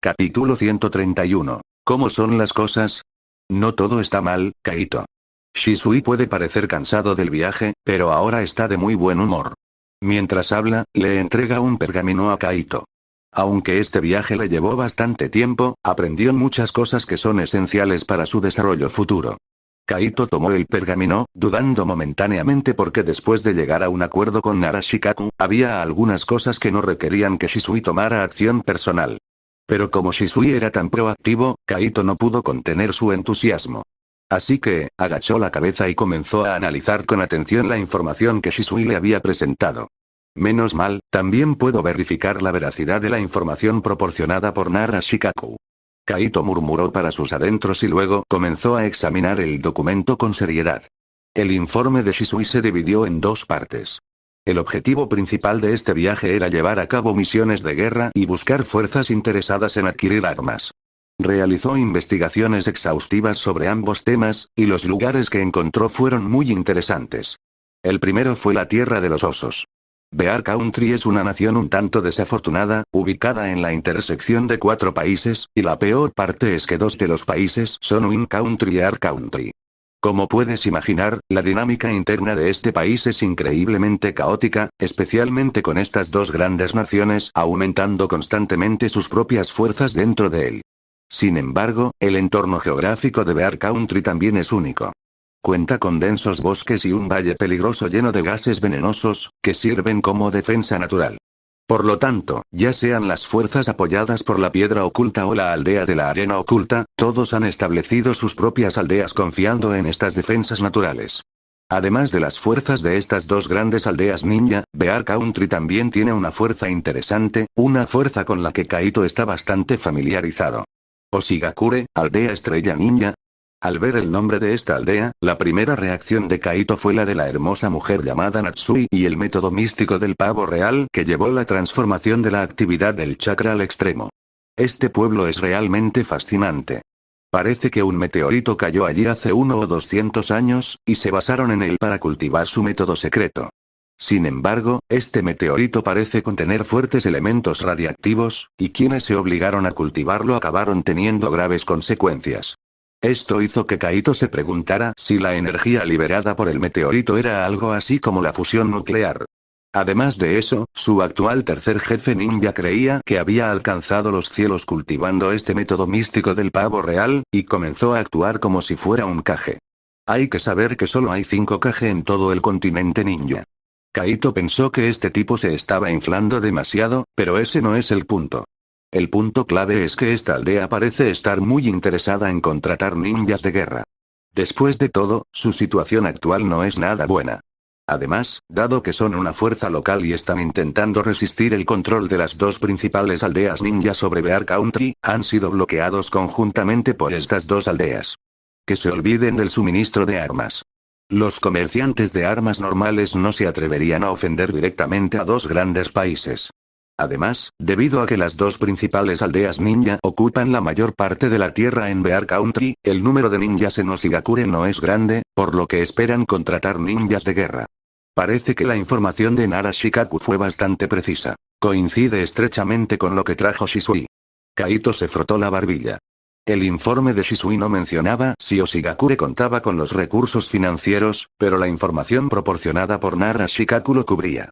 Capítulo 131. ¿Cómo son las cosas? No todo está mal, Kaito. Shisui puede parecer cansado del viaje, pero ahora está de muy buen humor. Mientras habla, le entrega un pergamino a Kaito. Aunque este viaje le llevó bastante tiempo, aprendió muchas cosas que son esenciales para su desarrollo futuro. Kaito tomó el pergamino, dudando momentáneamente porque después de llegar a un acuerdo con Narashikaku, había algunas cosas que no requerían que Shisui tomara acción personal. Pero como Shisui era tan proactivo, Kaito no pudo contener su entusiasmo. Así que, agachó la cabeza y comenzó a analizar con atención la información que Shisui le había presentado. Menos mal, también puedo verificar la veracidad de la información proporcionada por Narashikaku. Kaito murmuró para sus adentros y luego comenzó a examinar el documento con seriedad. El informe de Shisui se dividió en dos partes. El objetivo principal de este viaje era llevar a cabo misiones de guerra y buscar fuerzas interesadas en adquirir armas. Realizó investigaciones exhaustivas sobre ambos temas, y los lugares que encontró fueron muy interesantes. El primero fue la Tierra de los Osos. Bear Country es una nación un tanto desafortunada, ubicada en la intersección de 4 países, y la peor parte es que 2 de los países son Wind Country y Air Country. Como puedes imaginar, la dinámica interna de este país es increíblemente caótica, especialmente con estas dos grandes naciones aumentando constantemente sus propias fuerzas dentro de él. Sin embargo, el entorno geográfico de Bear Country también es único. Cuenta con densos bosques y un valle peligroso lleno de gases venenosos, que sirven como defensa natural. Por lo tanto, ya sean las fuerzas apoyadas por la piedra oculta o la aldea de la arena oculta, todos han establecido sus propias aldeas confiando en estas defensas naturales. Además de las fuerzas de estas dos grandes aldeas ninja, Bear Country también tiene una fuerza interesante, una fuerza con la que Kaito está bastante familiarizado. Oshigakure, aldea estrella ninja. Al ver el nombre de esta aldea, la primera reacción de Kaito fue la de la hermosa mujer llamada Natsui y el método místico del pavo real que llevó la transformación de la actividad del chakra al extremo. Este pueblo es realmente fascinante. Parece que un meteorito cayó allí hace 1 o 200 años, y se basaron en él para cultivar su método secreto. Sin embargo, este meteorito parece contener fuertes elementos radiactivos, y quienes se obligaron a cultivarlo acabaron teniendo graves consecuencias. Esto hizo que Kaito se preguntara si la energía liberada por el meteorito era algo así como la fusión nuclear. Además de eso, su actual tercer jefe ninja creía que había alcanzado los cielos cultivando este método místico del pavo real, y comenzó a actuar como si fuera un Kage. Hay que saber que solo hay 5 Kage en todo el continente ninja. Kaito pensó que este tipo se estaba inflando demasiado, pero ese no es el punto. El punto clave es que esta aldea parece estar muy interesada en contratar ninjas de guerra. Después de todo, su situación actual no es nada buena. Además, dado que son una fuerza local y están intentando resistir el control de las dos principales aldeas ninja sobre Bear Country, han sido bloqueados conjuntamente por estas dos aldeas. Que se olviden del suministro de armas. Los comerciantes de armas normales no se atreverían a ofender directamente a dos grandes países. Además, debido a que las dos principales aldeas ninja ocupan la mayor parte de la tierra en Bear Country, el número de ninjas en Oshigakure no es grande, por lo que esperan contratar ninjas de guerra. Parece que la información de Narashikaku fue bastante precisa. Coincide estrechamente con lo que trajo Shisui. Kaito se frotó la barbilla. El informe de Shisui no mencionaba si Oshigakure contaba con los recursos financieros, pero la información proporcionada por Narashikaku lo cubría.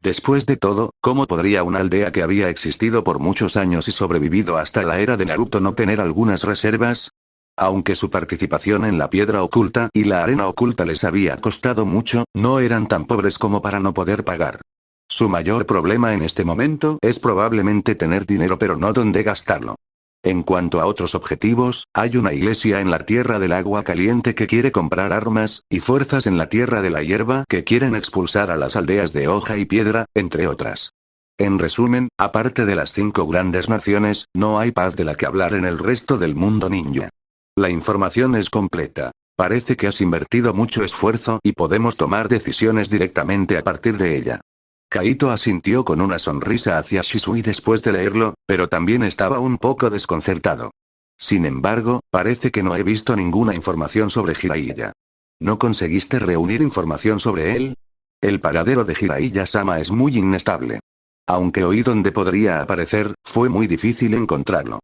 Después de todo, ¿cómo podría una aldea que había existido por muchos años y sobrevivido hasta la era de Naruto no tener algunas reservas? Aunque su participación en la piedra oculta y la arena oculta les había costado mucho, no eran tan pobres como para no poder pagar. Su mayor problema en este momento es probablemente tener dinero pero no dónde gastarlo. En cuanto a otros objetivos, hay una iglesia en la Tierra del Agua Caliente que quiere comprar armas, y fuerzas en la Tierra de la Hierba que quieren expulsar a las aldeas de Hoja y Piedra, entre otras. En resumen, aparte de las 5 grandes naciones, no hay paz de la que hablar en el resto del mundo ninja. La información es completa. Parece que has invertido mucho esfuerzo y podemos tomar decisiones directamente a partir de ella. Kaito asintió con una sonrisa hacia Shisui después de leerlo, pero también estaba un poco desconcertado. Sin embargo, parece que no he visto ninguna información sobre Jiraiya. ¿No conseguiste reunir información sobre él? El paradero de Jiraiya-sama es muy inestable. Aunque oí dónde podría aparecer, fue muy difícil encontrarlo.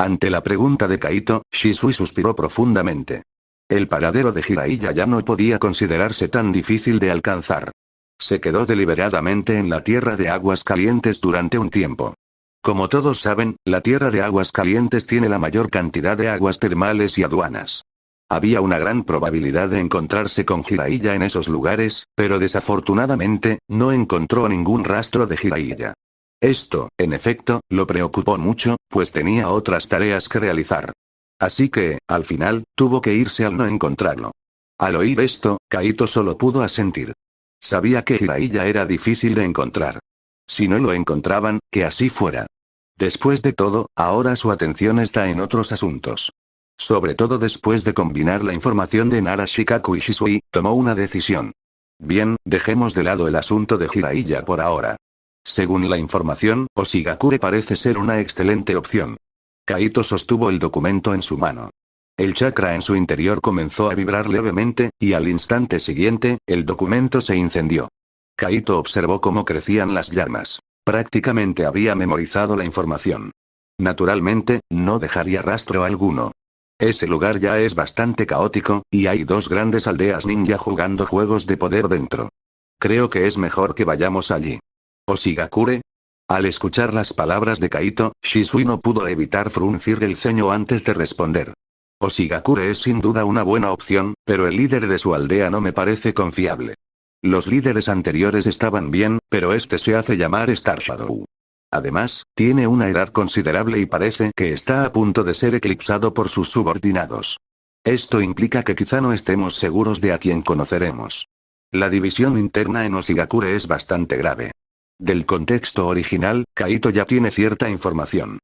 Ante la pregunta de Kaito, Shisui suspiró profundamente. El paradero de Jiraiya ya no podía considerarse tan difícil de alcanzar. Se quedó deliberadamente en la Tierra de Aguas Calientes durante un tiempo. Como todos saben, la Tierra de Aguas Calientes tiene la mayor cantidad de aguas termales y aduanas. Había una gran probabilidad de encontrarse con Jiraiya en esos lugares, pero desafortunadamente, no encontró ningún rastro de Jiraiya. Esto, en efecto, lo preocupó mucho, pues tenía otras tareas que realizar. Así que, al final, tuvo que irse al no encontrarlo. Al oír esto, Kaito solo pudo asentir. Sabía que Jiraiya era difícil de encontrar. Si no lo encontraban, que así fuera. Después de todo, ahora su atención está en otros asuntos. Sobre todo después de combinar la información de Nara Shikaku y Shisui, tomó una decisión. Bien, dejemos de lado el asunto de Jiraiya por ahora. Según la información, Oshigakure parece ser una excelente opción. Kaito sostuvo el documento en su mano. El chakra en su interior comenzó a vibrar levemente, y al instante siguiente, el documento se incendió. Kaito observó cómo crecían las llamas. Prácticamente había memorizado la información. Naturalmente, no dejaría rastro alguno. Ese lugar ya es bastante caótico, y hay dos grandes aldeas ninja jugando juegos de poder dentro. Creo que es mejor que vayamos allí. ¿Oshigakure? Al escuchar las palabras de Kaito, Shisui no pudo evitar fruncir el ceño antes de responder. Oshigakure es sin duda una buena opción, pero el líder de su aldea no me parece confiable. Los líderes anteriores estaban bien, pero este se hace llamar Star Shadow. Además, tiene una edad considerable y parece que está a punto de ser eclipsado por sus subordinados. Esto implica que quizá no estemos seguros de a quién conoceremos. La división interna en Oshigakure es bastante grave. Del contexto original, Kaito ya tiene cierta información.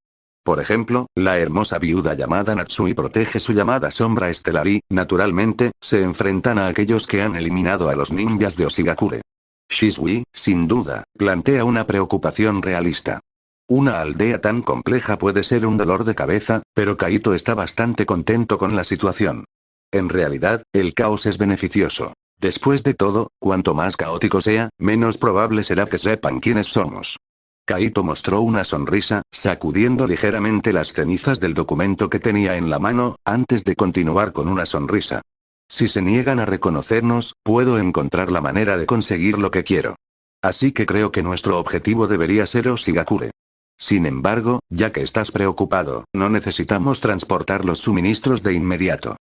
Por ejemplo, la hermosa viuda llamada Natsui protege su llamada sombra estelar y, naturalmente, se enfrentan a aquellos que han eliminado a los ninjas de Oshigakure. Shisui, sin duda, plantea una preocupación realista. Una aldea tan compleja puede ser un dolor de cabeza, pero Kaito está bastante contento con la situación. En realidad, el caos es beneficioso. Después de todo, cuanto más caótico sea, menos probable será que sepan quiénes somos. Kaito mostró una sonrisa, sacudiendo ligeramente las cenizas del documento que tenía en la mano, antes de continuar con una sonrisa. Si se niegan a reconocernos, puedo encontrar la manera de conseguir lo que quiero. Así que creo que nuestro objetivo debería ser Oshigakure. Sin embargo, ya que estás preocupado, no necesitamos transportar los suministros de inmediato.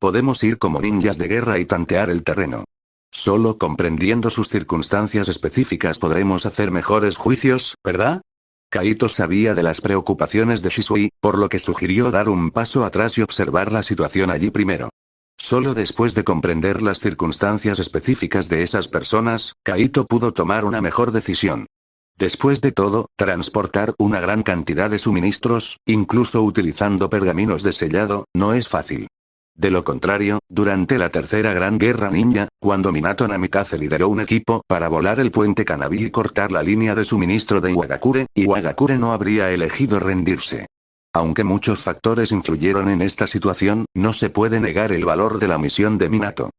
Podemos ir como ninjas de guerra y tantear el terreno. Solo comprendiendo sus circunstancias específicas podremos hacer mejores juicios, ¿verdad? Kaito sabía de las preocupaciones de Shisui, por lo que sugirió dar un paso atrás y observar la situación allí primero. Solo después de comprender las circunstancias específicas de esas personas, Kaito pudo tomar una mejor decisión. Después de todo, transportar una gran cantidad de suministros, incluso utilizando pergaminos de sellado, no es fácil. De lo contrario, durante la tercera gran guerra ninja, cuando Minato Namikaze lideró un equipo para volar el puente Kanabi y cortar la línea de suministro de Iwagakure no habría elegido rendirse. Aunque muchos factores influyeron en esta situación, no se puede negar el valor de la misión de Minato.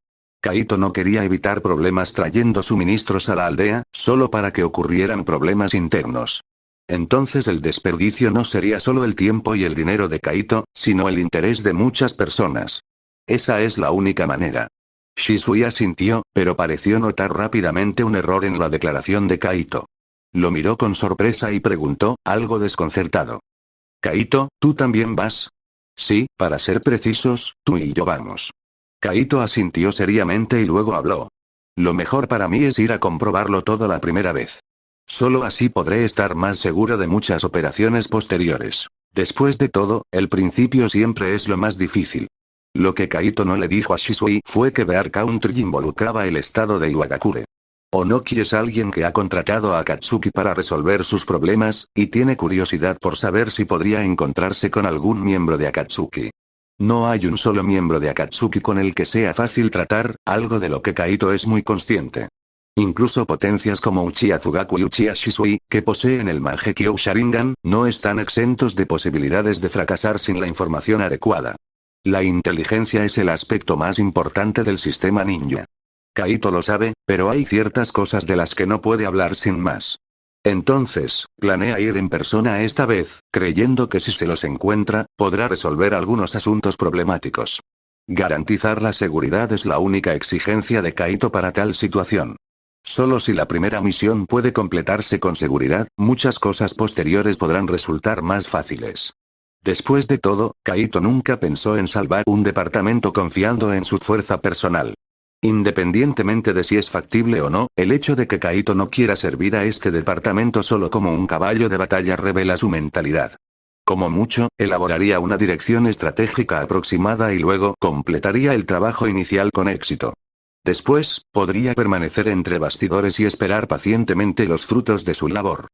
Kaito no quería evitar problemas trayendo suministros a la aldea, solo para que ocurrieran problemas internos. Entonces el desperdicio no sería solo el tiempo y el dinero de Kaito, sino el interés de muchas personas. Esa es la única manera. Shisui asintió, pero pareció notar rápidamente un error en la declaración de Kaito. Lo miró con sorpresa y preguntó, algo desconcertado. Kaito, ¿tú también vas? Sí, para ser precisos, tú y yo vamos. Kaito asintió seriamente y luego habló. Lo mejor para mí es ir a comprobarlo todo la primera vez. Solo así podré estar más seguro de muchas operaciones posteriores. Después de todo, el principio siempre es lo más difícil. Lo que Kaito no le dijo a Shisui fue que Bear Country involucraba el estado de Iwagakure. Onoki es alguien que ha contratado a Akatsuki para resolver sus problemas, y tiene curiosidad por saber si podría encontrarse con algún miembro de Akatsuki. No hay un solo miembro de Akatsuki con el que sea fácil tratar, algo de lo que Kaito es muy consciente. Incluso potencias como Uchiha Fugaku y Uchiha Shisui, que poseen el Mangekyo Sharingan, no están exentos de posibilidades de fracasar sin la información adecuada. La inteligencia es el aspecto más importante del sistema ninja. Kaito lo sabe, pero hay ciertas cosas de las que no puede hablar sin más. Entonces, planea ir en persona esta vez, creyendo que si se los encuentra, podrá resolver algunos asuntos problemáticos. Garantizar la seguridad es la única exigencia de Kaito para tal situación. Solo si la primera misión puede completarse con seguridad, muchas cosas posteriores podrán resultar más fáciles. Después de todo, Kaito nunca pensó en salvar un departamento confiando en su fuerza personal. Independientemente de si es factible o no, el hecho de que Kaito no quiera servir a este departamento solo como un caballo de batalla revela su mentalidad. Como mucho, elaboraría una dirección estratégica aproximada y luego completaría el trabajo inicial con éxito. Después, podría permanecer entre bastidores y esperar pacientemente los frutos de su labor.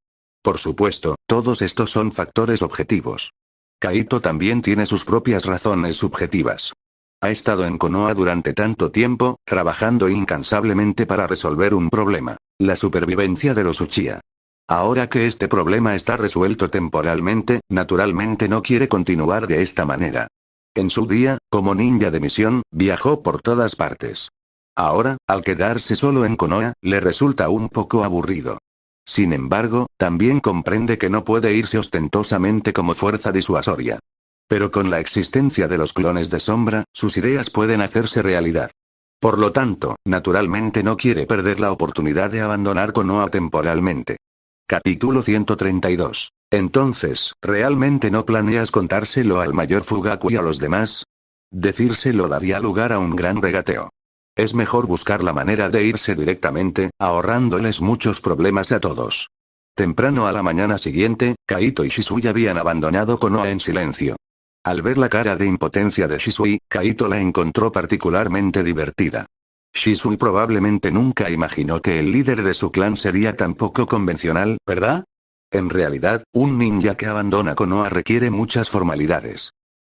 Por supuesto, todos estos son factores objetivos. Kaito también tiene sus propias razones subjetivas. Ha estado en Konoha durante tanto tiempo, trabajando incansablemente para resolver un problema: la supervivencia de los Uchiha. Ahora que este problema está resuelto temporalmente, naturalmente no quiere continuar de esta manera. En su día, como ninja de misión, viajó por todas partes. Ahora, al quedarse solo en Konoha, le resulta un poco aburrido. Sin embargo, también comprende que no puede irse ostentosamente como fuerza disuasoria. Pero con la existencia de los clones de sombra, sus ideas pueden hacerse realidad. Por lo tanto, naturalmente no quiere perder la oportunidad de abandonar Konoha temporalmente. Capítulo 132. Entonces, ¿realmente no planeas contárselo al mayor Fugaku y a los demás? Decírselo daría lugar a un gran regateo. Es mejor buscar la manera de irse directamente, ahorrándoles muchos problemas a todos. Temprano a la mañana siguiente, Kaito y Shisui habían abandonado Konoha en silencio. Al ver la cara de impotencia de Shisui, Kaito la encontró particularmente divertida. Shisui probablemente nunca imaginó que el líder de su clan sería tan poco convencional, ¿verdad? En realidad, un ninja que abandona Konoha requiere muchas formalidades.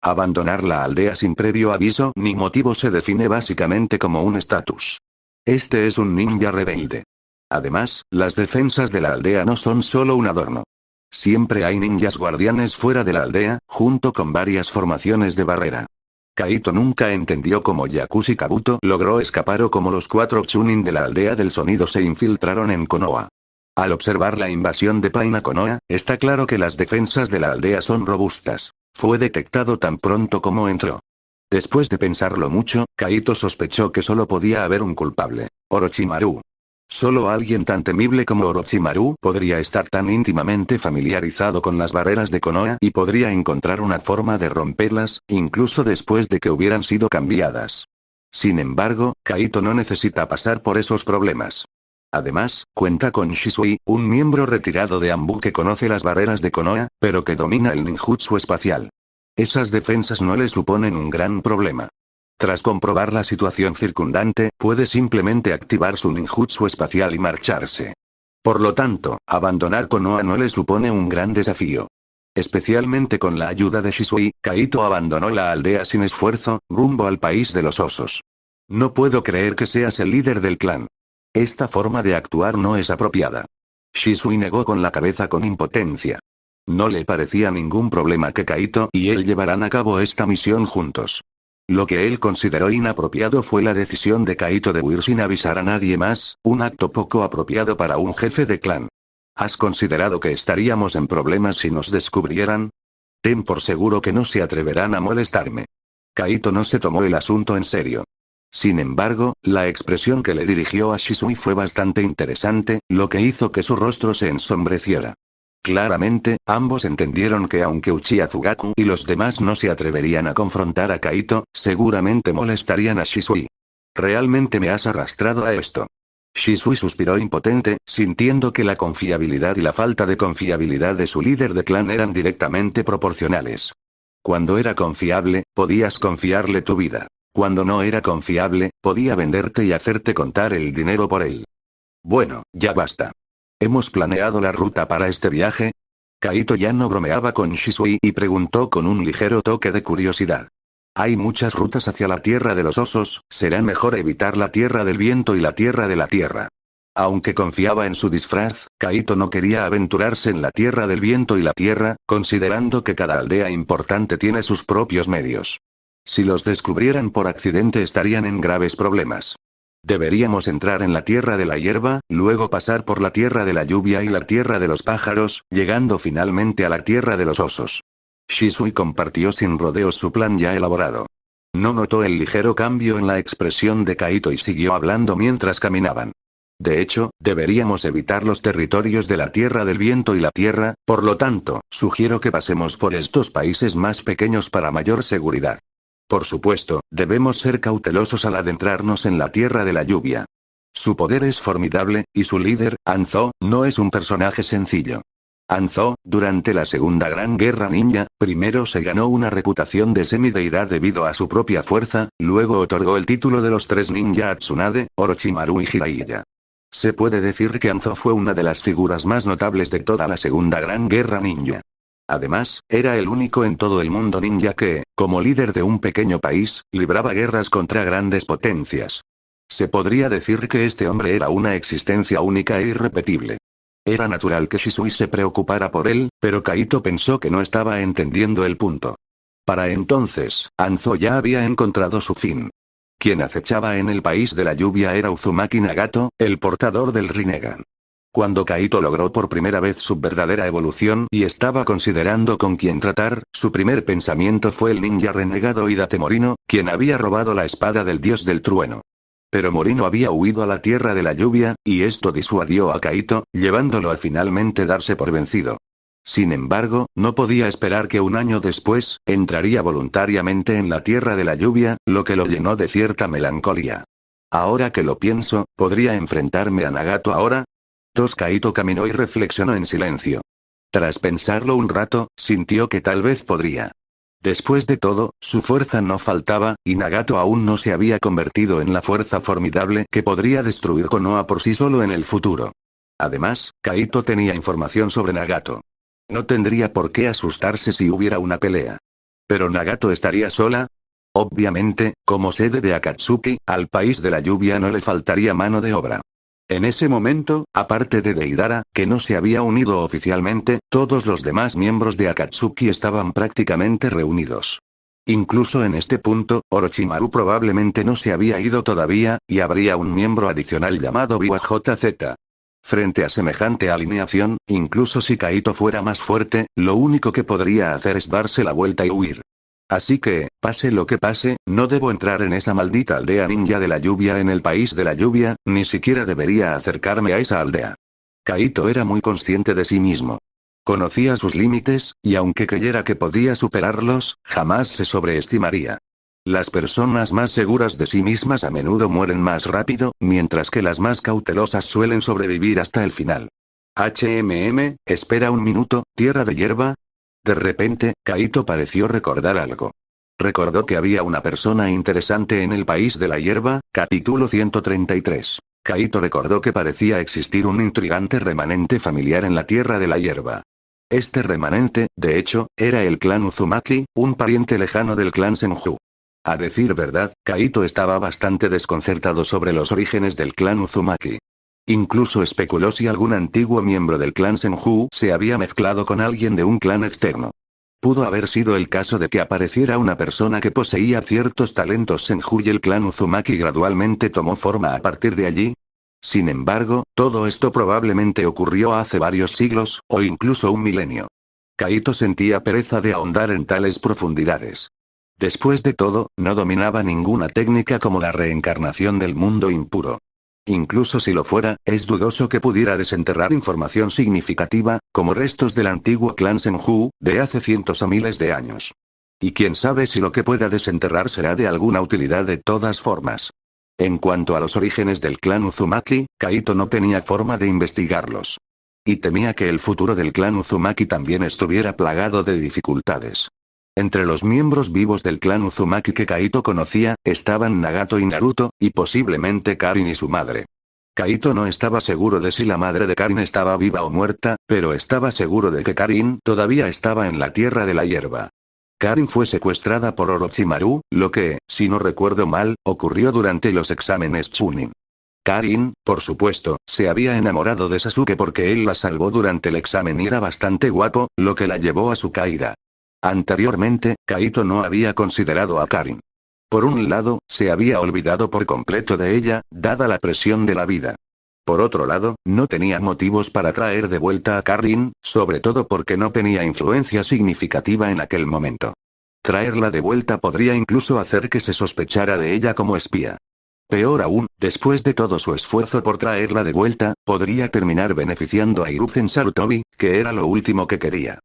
Abandonar la aldea sin previo aviso ni motivo se define básicamente como un estatus. Este es un ninja rebelde. Además, las defensas de la aldea no son solo un adorno. Siempre hay ninjas guardianes fuera de la aldea, junto con varias formaciones de barrera. Kaito nunca entendió cómo Yakushi Kabuto logró escapar o cómo los 4 Chunin de la aldea del sonido se infiltraron en Konoha. Al observar la invasión de Pain a Konoha, está claro que las defensas de la aldea son robustas. Fue detectado tan pronto como entró. Después de pensarlo mucho, Kaito sospechó que solo podía haber un culpable: Orochimaru. Solo alguien tan temible como Orochimaru podría estar tan íntimamente familiarizado con las barreras de Konoha y podría encontrar una forma de romperlas, incluso después de que hubieran sido cambiadas. Sin embargo, Kaito no necesita pasar por esos problemas. Además, cuenta con Shisui, un miembro retirado de Anbu que conoce las barreras de Konoha, pero que domina el ninjutsu espacial. Esas defensas no le suponen un gran problema. Tras comprobar la situación circundante, puede simplemente activar su ninjutsu espacial y marcharse. Por lo tanto, abandonar Konoha no le supone un gran desafío. Especialmente con la ayuda de Shisui, Kaito abandonó la aldea sin esfuerzo, rumbo al país de los osos. No puedo creer que seas el líder del clan. Esta forma de actuar no es apropiada. Shisui negó con la cabeza con impotencia. No le parecía ningún problema que Kaito y él llevaran a cabo esta misión juntos. Lo que él consideró inapropiado fue la decisión de Kaito de huir sin avisar a nadie más, un acto poco apropiado para un jefe de clan. ¿Has considerado que estaríamos en problemas si nos descubrieran? Ten por seguro que no se atreverán a molestarme. Kaito no se tomó el asunto en serio. Sin embargo, la expresión que le dirigió a Shisui fue bastante interesante, lo que hizo que su rostro se ensombreciera. Claramente, ambos entendieron que aunque Uchiha Fugaku y los demás no se atreverían a confrontar a Kaito, seguramente molestarían a Shisui. ¿Realmente me has arrastrado a esto? Shisui suspiró impotente, sintiendo que la confiabilidad y la falta de confiabilidad de su líder de clan eran directamente proporcionales. Cuando era confiable, podías confiarle tu vida. Cuando no era confiable, podía venderte y hacerte contar el dinero por él. Bueno, ya basta. ¿Hemos planeado la ruta para este viaje? Kaito ya no bromeaba con Shisui y preguntó con un ligero toque de curiosidad. Hay muchas rutas hacia la Tierra de los Osos, será mejor evitar la Tierra del Viento y la Tierra de la Tierra. Aunque confiaba en su disfraz, Kaito no quería aventurarse en la Tierra del Viento y la Tierra, considerando que cada aldea importante tiene sus propios medios. Si los descubrieran por accidente estarían en graves problemas. Deberíamos entrar en la tierra de la hierba, luego pasar por la tierra de la lluvia y la tierra de los pájaros, llegando finalmente a la tierra de los osos. Shisui compartió sin rodeos su plan ya elaborado. No notó el ligero cambio en la expresión de Kaito y siguió hablando mientras caminaban. De hecho, deberíamos evitar los territorios de la Tierra del Viento y la Tierra, por lo tanto, sugiero que pasemos por estos países más pequeños para mayor seguridad. Por supuesto, debemos ser cautelosos al adentrarnos en la Tierra de la Lluvia. Su poder es formidable, y su líder, Hanzo, no es un personaje sencillo. Hanzo, durante la Segunda Gran Guerra Ninja, primero se ganó una reputación de semideidad debido a su propia fuerza, luego otorgó el título de los tres ninja a Tsunade, Orochimaru y Jiraiya. Se puede decir que Hanzo fue una de las figuras más notables de toda la Segunda Gran Guerra Ninja. Además, era el único en todo el mundo ninja que, como líder de un pequeño país, libraba guerras contra grandes potencias. Se podría decir que este hombre era una existencia única e irrepetible. Era natural que Shisui se preocupara por él, pero Kaito pensó que no estaba entendiendo el punto. Para entonces, Hanzo ya había encontrado su fin. Quien acechaba en el país de la lluvia era Uzumaki Nagato, el portador del Rinnegan. Cuando Kaito logró por primera vez su verdadera evolución y estaba considerando con quién tratar, su primer pensamiento fue el ninja renegado Hidate Morino, quien había robado la espada del dios del trueno. Pero Morino había huido a la tierra de la lluvia, y esto disuadió a Kaito, llevándolo a finalmente darse por vencido. Sin embargo, no podía esperar que un año después, entraría voluntariamente en la tierra de la lluvia, lo que lo llenó de cierta melancolía. Ahora que lo pienso, ¿podría enfrentarme a Nagato ahora? Kaito caminó y reflexionó en silencio. Tras pensarlo un rato, sintió que tal vez podría. Después de todo, su fuerza no faltaba, y Nagato aún no se había convertido en la fuerza formidable que podría destruir Konoha por sí solo en el futuro. Además, Kaito tenía información sobre Nagato. No tendría por qué asustarse si hubiera una pelea. ¿Pero Nagato estaría sola? Obviamente, como sede de Akatsuki, al país de la lluvia no le faltaría mano de obra. En ese momento, aparte de Deidara, que no se había unido oficialmente, todos los demás miembros de Akatsuki estaban prácticamente reunidos. Incluso en este punto, Orochimaru probablemente no se había ido todavía, y habría un miembro adicional llamado Biwa JZ. Frente a semejante alineación, incluso si Kaito fuera más fuerte, lo único que podría hacer es darse la vuelta y huir. Así que, pase lo que pase, no debo entrar en esa maldita aldea ninja de la lluvia en el país de la lluvia, ni siquiera debería acercarme a esa aldea. Kaito era muy consciente de sí mismo. Conocía sus límites, y aunque creyera que podía superarlos, jamás se sobreestimaría. Las personas más seguras de sí mismas a menudo mueren más rápido, mientras que las más cautelosas suelen sobrevivir hasta el final. Espera un minuto, tierra de hierba. De repente, Kaito pareció recordar algo. Recordó que había una persona interesante en el país de la hierba, capítulo 133. Kaito recordó que parecía existir un intrigante remanente familiar en la tierra de la hierba. Este remanente, de hecho, era el clan Uzumaki, un pariente lejano del clan Senju. A decir verdad, Kaito estaba bastante desconcertado sobre los orígenes del clan Uzumaki. Incluso especuló si algún antiguo miembro del clan Senju se había mezclado con alguien de un clan externo. Pudo haber sido el caso de que apareciera una persona que poseía ciertos talentos Senju y el clan Uzumaki gradualmente tomó forma a partir de allí. Sin embargo, todo esto probablemente ocurrió hace varios siglos, o incluso un milenio. Kaito sentía pereza de ahondar en tales profundidades. Después de todo, no dominaba ninguna técnica como la reencarnación del mundo impuro. Incluso si lo fuera, es dudoso que pudiera desenterrar información significativa, como restos del antiguo clan Senju, de hace cientos o miles de años. Y quién sabe si lo que pueda desenterrar será de alguna utilidad de todas formas. En cuanto a los orígenes del clan Uzumaki, Kaito no tenía forma de investigarlos. Y temía que el futuro del clan Uzumaki también estuviera plagado de dificultades. Entre los miembros vivos del clan Uzumaki que Kaito conocía, estaban Nagato y Naruto, y posiblemente Karin y su madre. Kaito no estaba seguro de si la madre de Karin estaba viva o muerta, pero estaba seguro de que Karin todavía estaba en la tierra de la hierba. Karin fue secuestrada por Orochimaru, lo que, si no recuerdo mal, ocurrió durante los exámenes Chunin. Karin, por supuesto, se había enamorado de Sasuke porque él la salvó durante el examen y era bastante guapo, lo que la llevó a su caída. Anteriormente, Kaito no había considerado a Karin. Por un lado, se había olvidado por completo de ella, dada la presión de la vida. Por otro lado, no tenía motivos para traer de vuelta a Karin, sobre todo porque no tenía influencia significativa en aquel momento. Traerla de vuelta podría incluso hacer que se sospechara de ella como espía. Peor aún, después de todo su esfuerzo por traerla de vuelta, podría terminar beneficiando a Hiruzen Sarutobi, que era lo último que quería.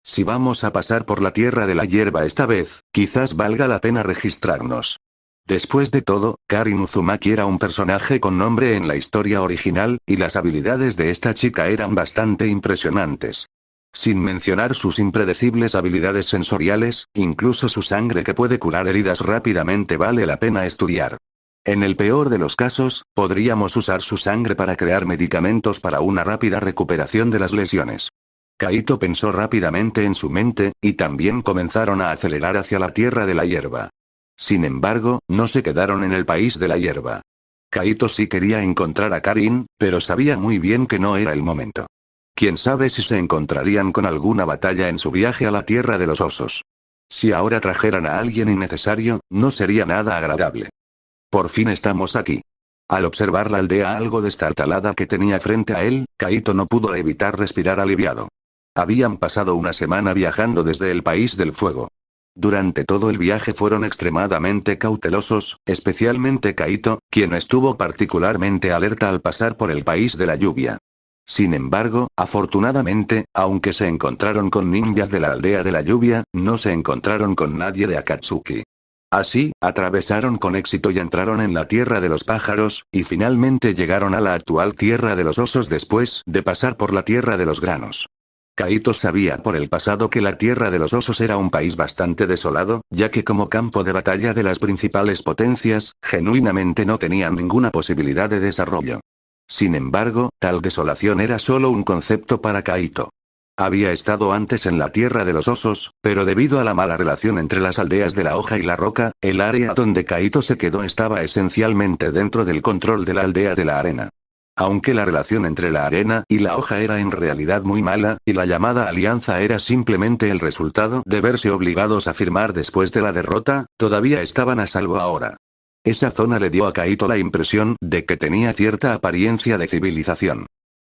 Si vamos a pasar por la tierra de la hierba esta vez, quizás valga la pena registrarnos. Después de todo, Karin Uzumaki era un personaje con nombre en la historia original, y las habilidades de esta chica eran bastante impresionantes. Sin mencionar sus impredecibles habilidades sensoriales, incluso su sangre que puede curar heridas rápidamente vale la pena estudiar. En el peor de los casos, podríamos usar su sangre para crear medicamentos para una rápida recuperación de las lesiones. Kaito pensó rápidamente en su mente, y también comenzaron a acelerar hacia la tierra de la hierba. Sin embargo, no se quedaron en el país de la hierba. Kaito sí quería encontrar a Karin, pero sabía muy bien que no era el momento. Quién sabe si se encontrarían con alguna batalla en su viaje a la tierra de los osos. Si ahora trajeran a alguien innecesario, no sería nada agradable. Por fin estamos aquí. Al observar la aldea algo destartalada que tenía frente a él, Kaito no pudo evitar respirar aliviado. Habían pasado una semana viajando desde el país del fuego. Durante todo el viaje fueron extremadamente cautelosos, especialmente Kaito, quien estuvo particularmente alerta al pasar por el país de la lluvia. Sin embargo, afortunadamente, aunque se encontraron con ninjas de la aldea de la lluvia, no se encontraron con nadie de Akatsuki. Así, atravesaron con éxito y entraron en la tierra de los pájaros, y finalmente llegaron a la actual tierra de los osos después de pasar por la tierra de los granos. Kaito sabía por el pasado que la tierra de los osos era un país bastante desolado, ya que como campo de batalla de las principales potencias, genuinamente no tenían ninguna posibilidad de desarrollo. Sin embargo, tal desolación era solo un concepto para Kaito. Había estado antes en la tierra de los osos, pero debido a la mala relación entre las aldeas de la hoja y la roca, el área donde Kaito se quedó estaba esencialmente dentro del control de la aldea de la arena. Aunque la relación entre la arena y la hoja era en realidad muy mala, y la llamada alianza era simplemente el resultado de verse obligados a firmar después de la derrota, todavía estaban a salvo ahora. Esa zona le dio a Kaito la impresión de que tenía cierta apariencia de civilización.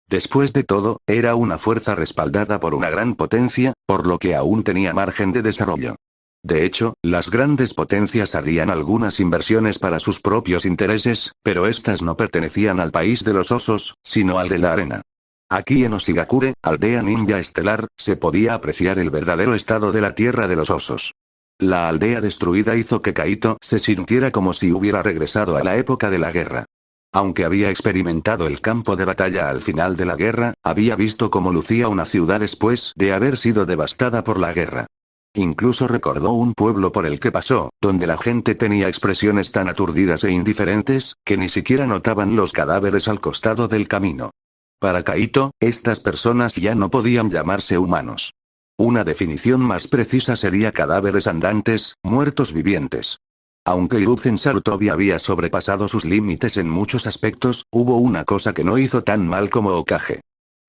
Después de todo, era una fuerza respaldada por una gran potencia, por lo que aún tenía margen de desarrollo. De hecho, las grandes potencias harían algunas inversiones para sus propios intereses, pero estas no pertenecían al país de los osos, sino al de la arena. Aquí en Oshigakure, aldea ninja estelar, se podía apreciar el verdadero estado de la tierra de los osos. La aldea destruida hizo que Kaito se sintiera como si hubiera regresado a la época de la guerra. Aunque había experimentado el campo de batalla al final de la guerra, había visto cómo lucía una ciudad después de haber sido devastada por la guerra. Incluso recordó un pueblo por el que pasó, donde la gente tenía expresiones tan aturdidas e indiferentes, que ni siquiera notaban los cadáveres al costado del camino. Para Kaito, estas personas ya no podían llamarse humanos. Una definición más precisa sería cadáveres andantes, muertos vivientes. Aunque Hiruzen Sarutobi había sobrepasado sus límites en muchos aspectos, hubo una cosa que no hizo tan mal como Hokage.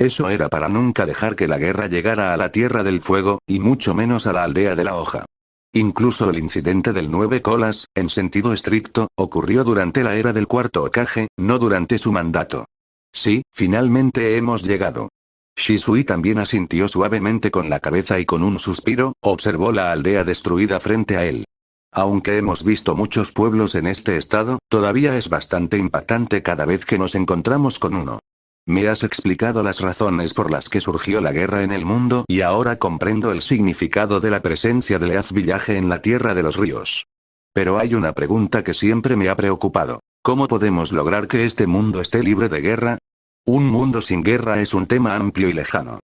Eso era para nunca dejar que la guerra llegara a la Tierra del Fuego, y mucho menos a la aldea de la hoja. Incluso el incidente del 9 colas, en sentido estricto, ocurrió durante la era del cuarto Hokage, no durante su mandato. Sí, finalmente hemos llegado. Shisui también asintió suavemente con la cabeza y con un suspiro, observó la aldea destruida frente a él. Aunque hemos visto muchos pueblos en este estado, todavía es bastante impactante cada vez que nos encontramos con uno. Me has explicado las razones por las que surgió la guerra en el mundo y ahora comprendo el significado de la presencia de Leaf Village en la Tierra de los Ríos. Pero hay una pregunta que siempre me ha preocupado. ¿Cómo podemos lograr que este mundo esté libre de guerra? Un mundo sin guerra es un tema amplio y lejano.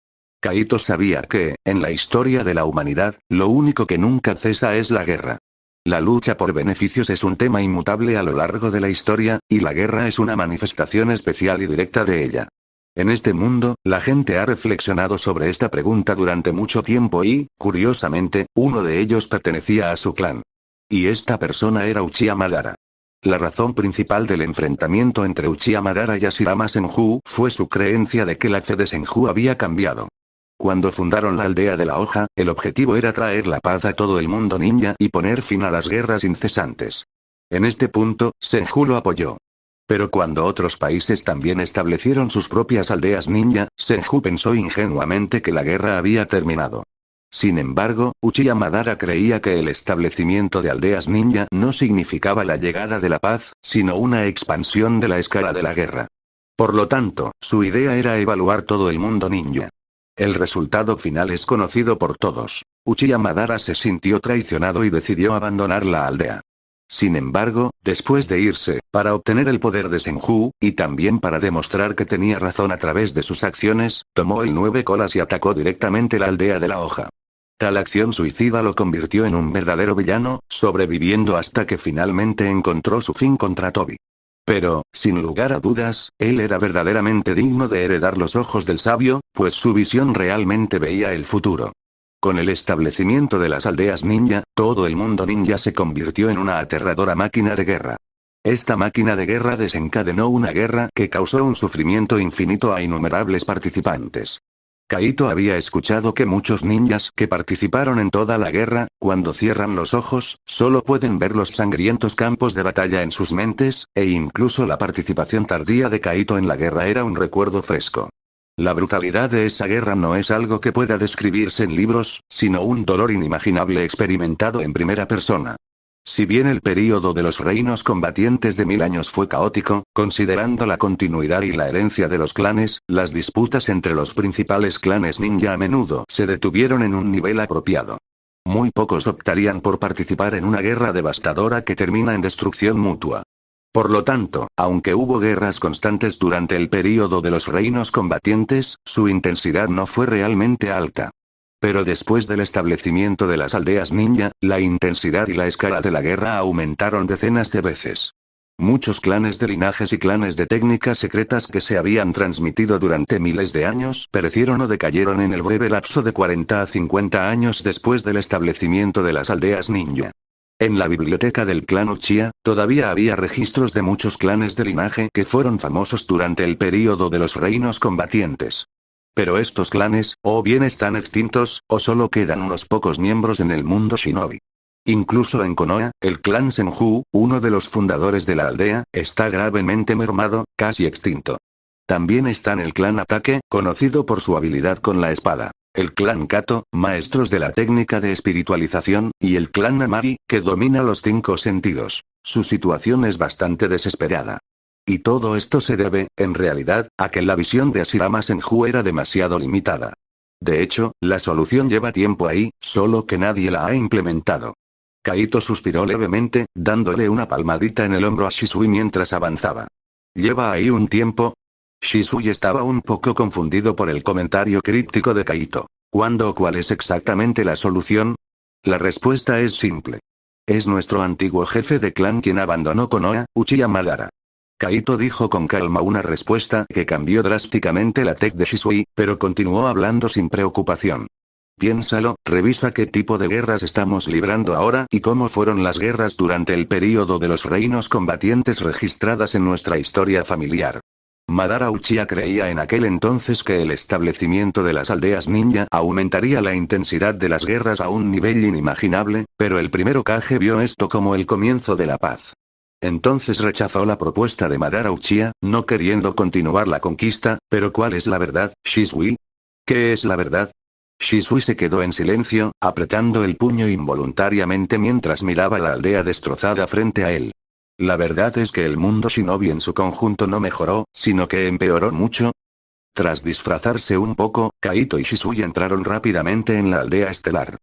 Kaito sabía que, en la historia de la humanidad, lo único que nunca cesa es la guerra. La lucha por beneficios es un tema inmutable a lo largo de la historia, y la guerra es una manifestación especial y directa de ella. En este mundo, la gente ha reflexionado sobre esta pregunta durante mucho tiempo y, curiosamente, uno de ellos pertenecía a su clan. Y esta persona era Uchiha Madara. La razón principal del enfrentamiento entre Uchiha Madara y Hashirama Senju fue su creencia de que la fe de Senju había cambiado. Cuando fundaron la aldea de la hoja, el objetivo era traer la paz a todo el mundo ninja y poner fin a las guerras incesantes. En este punto, Senju lo apoyó. Pero cuando otros países también establecieron sus propias aldeas ninja, Senju pensó ingenuamente que la guerra había terminado. Sin embargo, Uchiha Madara creía que el establecimiento de aldeas ninja no significaba la llegada de la paz, sino una expansión de la escala de la guerra. Por lo tanto, su idea era evaluar todo el mundo ninja. El resultado final es conocido por todos. Uchiha Madara se sintió traicionado y decidió abandonar la aldea. Sin embargo, después de irse, para obtener el poder de Senju, y también para demostrar que tenía razón a través de sus acciones, tomó el 9 colas y atacó directamente la aldea de la hoja. Tal acción suicida lo convirtió en un verdadero villano, sobreviviendo hasta que finalmente encontró su fin contra Tobi. Pero, sin lugar a dudas, él era verdaderamente digno de heredar los ojos del sabio, pues su visión realmente veía el futuro. Con el establecimiento de las aldeas ninja, todo el mundo ninja se convirtió en una aterradora máquina de guerra. Esta máquina de guerra desencadenó una guerra que causó un sufrimiento infinito a innumerables participantes. Kaito había escuchado que muchos ninjas que participaron en toda la guerra, cuando cierran los ojos, solo pueden ver los sangrientos campos de batalla en sus mentes, e incluso la participación tardía de Kaito en la guerra era un recuerdo fresco. La brutalidad de esa guerra no es algo que pueda describirse en libros, sino un dolor inimaginable experimentado en primera persona. Si bien el período de los reinos combatientes de 1000 años fue caótico, considerando la continuidad y la herencia de los clanes, las disputas entre los principales clanes ninja a menudo se detuvieron en un nivel apropiado. Muy pocos optarían por participar en una guerra devastadora que termina en destrucción mutua. Por lo tanto, aunque hubo guerras constantes durante el período de los reinos combatientes, su intensidad no fue realmente alta. Pero después del establecimiento de las aldeas ninja, la intensidad y la escala de la guerra aumentaron decenas de veces. Muchos clanes de linajes y clanes de técnicas secretas que se habían transmitido durante miles de años perecieron o decayeron en el breve lapso de 40 a 50 años después del establecimiento de las aldeas ninja. En la biblioteca del clan Uchiha, todavía había registros de muchos clanes de linaje que fueron famosos durante el período de los reinos combatientes. Pero estos clanes, o bien están extintos, o solo quedan unos pocos miembros en el mundo shinobi. Incluso en Konoha, el clan Senju, uno de los fundadores de la aldea, está gravemente mermado, casi extinto. También están el clan Atake, conocido por su habilidad con la espada, el clan Kato, maestros de la técnica de espiritualización, y el clan Amari, que domina los 5 sentidos. Su situación es bastante desesperada. Y todo esto se debe, en realidad, a que la visión de Hashirama Senju era demasiado limitada. De hecho, la solución lleva tiempo ahí, solo que nadie la ha implementado. Kaito suspiró levemente, dándole una palmadita en el hombro a Shisui mientras avanzaba. ¿Lleva ahí un tiempo? Shisui estaba un poco confundido por el comentario críptico de Kaito. ¿Cuándo o cuál es exactamente la solución? La respuesta es simple. Es nuestro antiguo jefe de clan quien abandonó Konoha, Uchiha Madara. Kaito dijo con calma una respuesta que cambió drásticamente la tech de Shisui, pero continuó hablando sin preocupación. Piénsalo, revisa qué tipo de guerras estamos librando ahora y cómo fueron las guerras durante el período de los reinos combatientes registradas en nuestra historia familiar. Madara Uchiha creía en aquel entonces que el establecimiento de las aldeas ninja aumentaría la intensidad de las guerras a un nivel inimaginable, pero el primer Hokage vio esto como el comienzo de la paz. Entonces rechazó la propuesta de Madara Uchiha, no queriendo continuar la conquista, pero ¿cuál es la verdad, Shisui? ¿Qué es la verdad? Shisui se quedó en silencio, apretando el puño involuntariamente mientras miraba la aldea destrozada frente a él. La verdad es que el mundo shinobi en su conjunto no mejoró, sino que empeoró mucho. Tras disfrazarse un poco, Kaito y Shisui entraron rápidamente en la aldea estelar.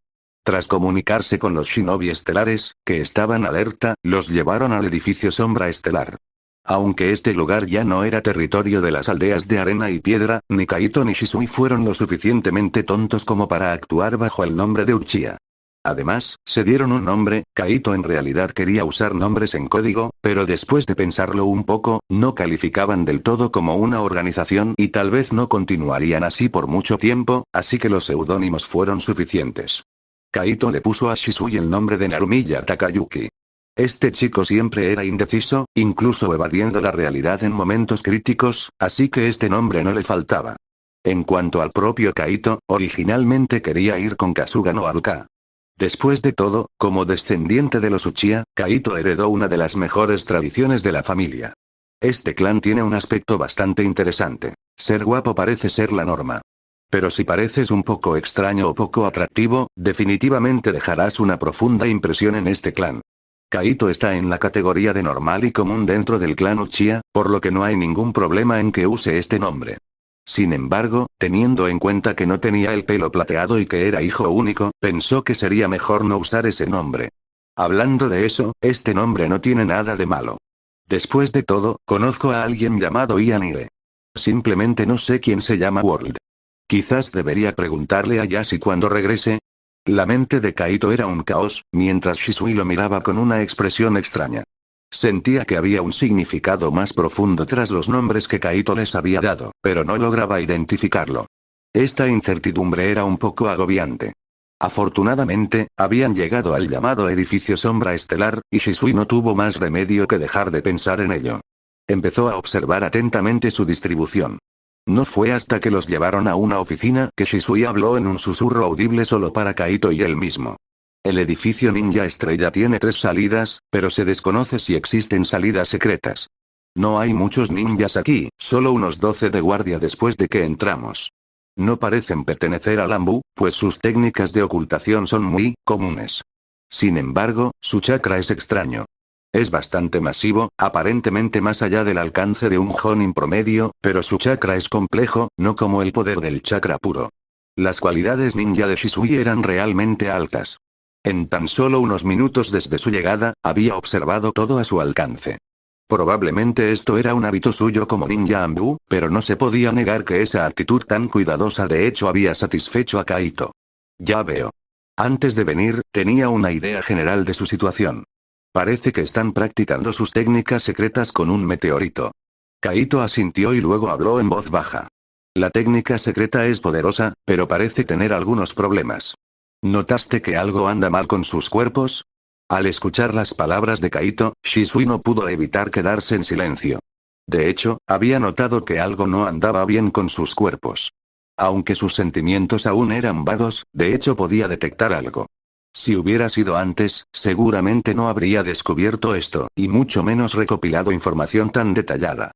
Tras comunicarse con los shinobi estelares, que estaban alerta, los llevaron al edificio Sombra Estelar. Aunque este lugar ya no era territorio de las aldeas de arena y piedra, ni Kaito ni Shisui fueron lo suficientemente tontos como para actuar bajo el nombre de Uchiha. Además, se dieron un nombre. Kaito en realidad quería usar nombres en código, pero después de pensarlo un poco, no calificaban del todo como una organización y tal vez no continuarían así por mucho tiempo, así que los seudónimos fueron suficientes. Kaito le puso a Shisui el nombre de Narumiya Takayuki. Este chico siempre era indeciso, incluso evadiendo la realidad en momentos críticos, así que este nombre no le faltaba. En cuanto al propio Kaito, originalmente quería ir con Kasuga no Haruka. Después de todo, como descendiente de los Uchiha, Kaito heredó una de las mejores tradiciones de la familia. Este clan tiene un aspecto bastante interesante. Ser guapo parece ser la norma. Pero si pareces un poco extraño o poco atractivo, definitivamente dejarás una profunda impresión en este clan. Kaito está en la categoría de normal y común dentro del clan Uchiha, por lo que no hay ningún problema en que use este nombre. Sin embargo, teniendo en cuenta que no tenía el pelo plateado y que era hijo único, pensó que sería mejor no usar ese nombre. Hablando de eso, este nombre no tiene nada de malo. Después de todo, conozco a alguien llamado Ian Ie. Simplemente no sé quién se llama World. Quizás debería preguntarle a Yasi cuando regrese. La mente de Kaito era un caos, mientras Shisui lo miraba con una expresión extraña. Sentía que había un significado más profundo tras los nombres que Kaito les había dado, pero no lograba identificarlo. Esta incertidumbre era un poco agobiante. Afortunadamente, habían llegado al llamado edificio Sombra Estelar, y Shisui no tuvo más remedio que dejar de pensar en ello. Empezó a observar atentamente su distribución. No fue hasta que los llevaron a una oficina que Shisui habló en un susurro audible solo para Kaito y él mismo. El edificio Ninja Estrella tiene 3 salidas, pero se desconoce si existen salidas secretas. No hay muchos ninjas aquí, solo unos 12 de guardia después de que entramos. No parecen pertenecer al Ambu, pues sus técnicas de ocultación son muy comunes. Sin embargo, su chakra es extraño. Es bastante masivo, aparentemente más allá del alcance de un Jonin promedio, pero su chakra es complejo, no como el poder del chakra puro. Las cualidades ninja de Shisui eran realmente altas. En tan solo unos minutos desde su llegada, había observado todo a su alcance. Probablemente esto era un hábito suyo como ninja Ambu, pero no se podía negar que esa actitud tan cuidadosa de hecho había satisfecho a Kaito. Ya veo. Antes de venir, tenía una idea general de su situación. Parece que están practicando sus técnicas secretas con un meteorito. Kaito asintió y luego habló en voz baja. La técnica secreta es poderosa, pero parece tener algunos problemas. ¿Notaste que algo anda mal con sus cuerpos? Al escuchar las palabras de Kaito, Shisui no pudo evitar quedarse en silencio. De hecho, había notado que algo no andaba bien con sus cuerpos. Aunque sus sentimientos aún eran vagos, de hecho podía detectar algo. Si hubiera sido antes, seguramente no habría descubierto esto, y mucho menos recopilado información tan detallada.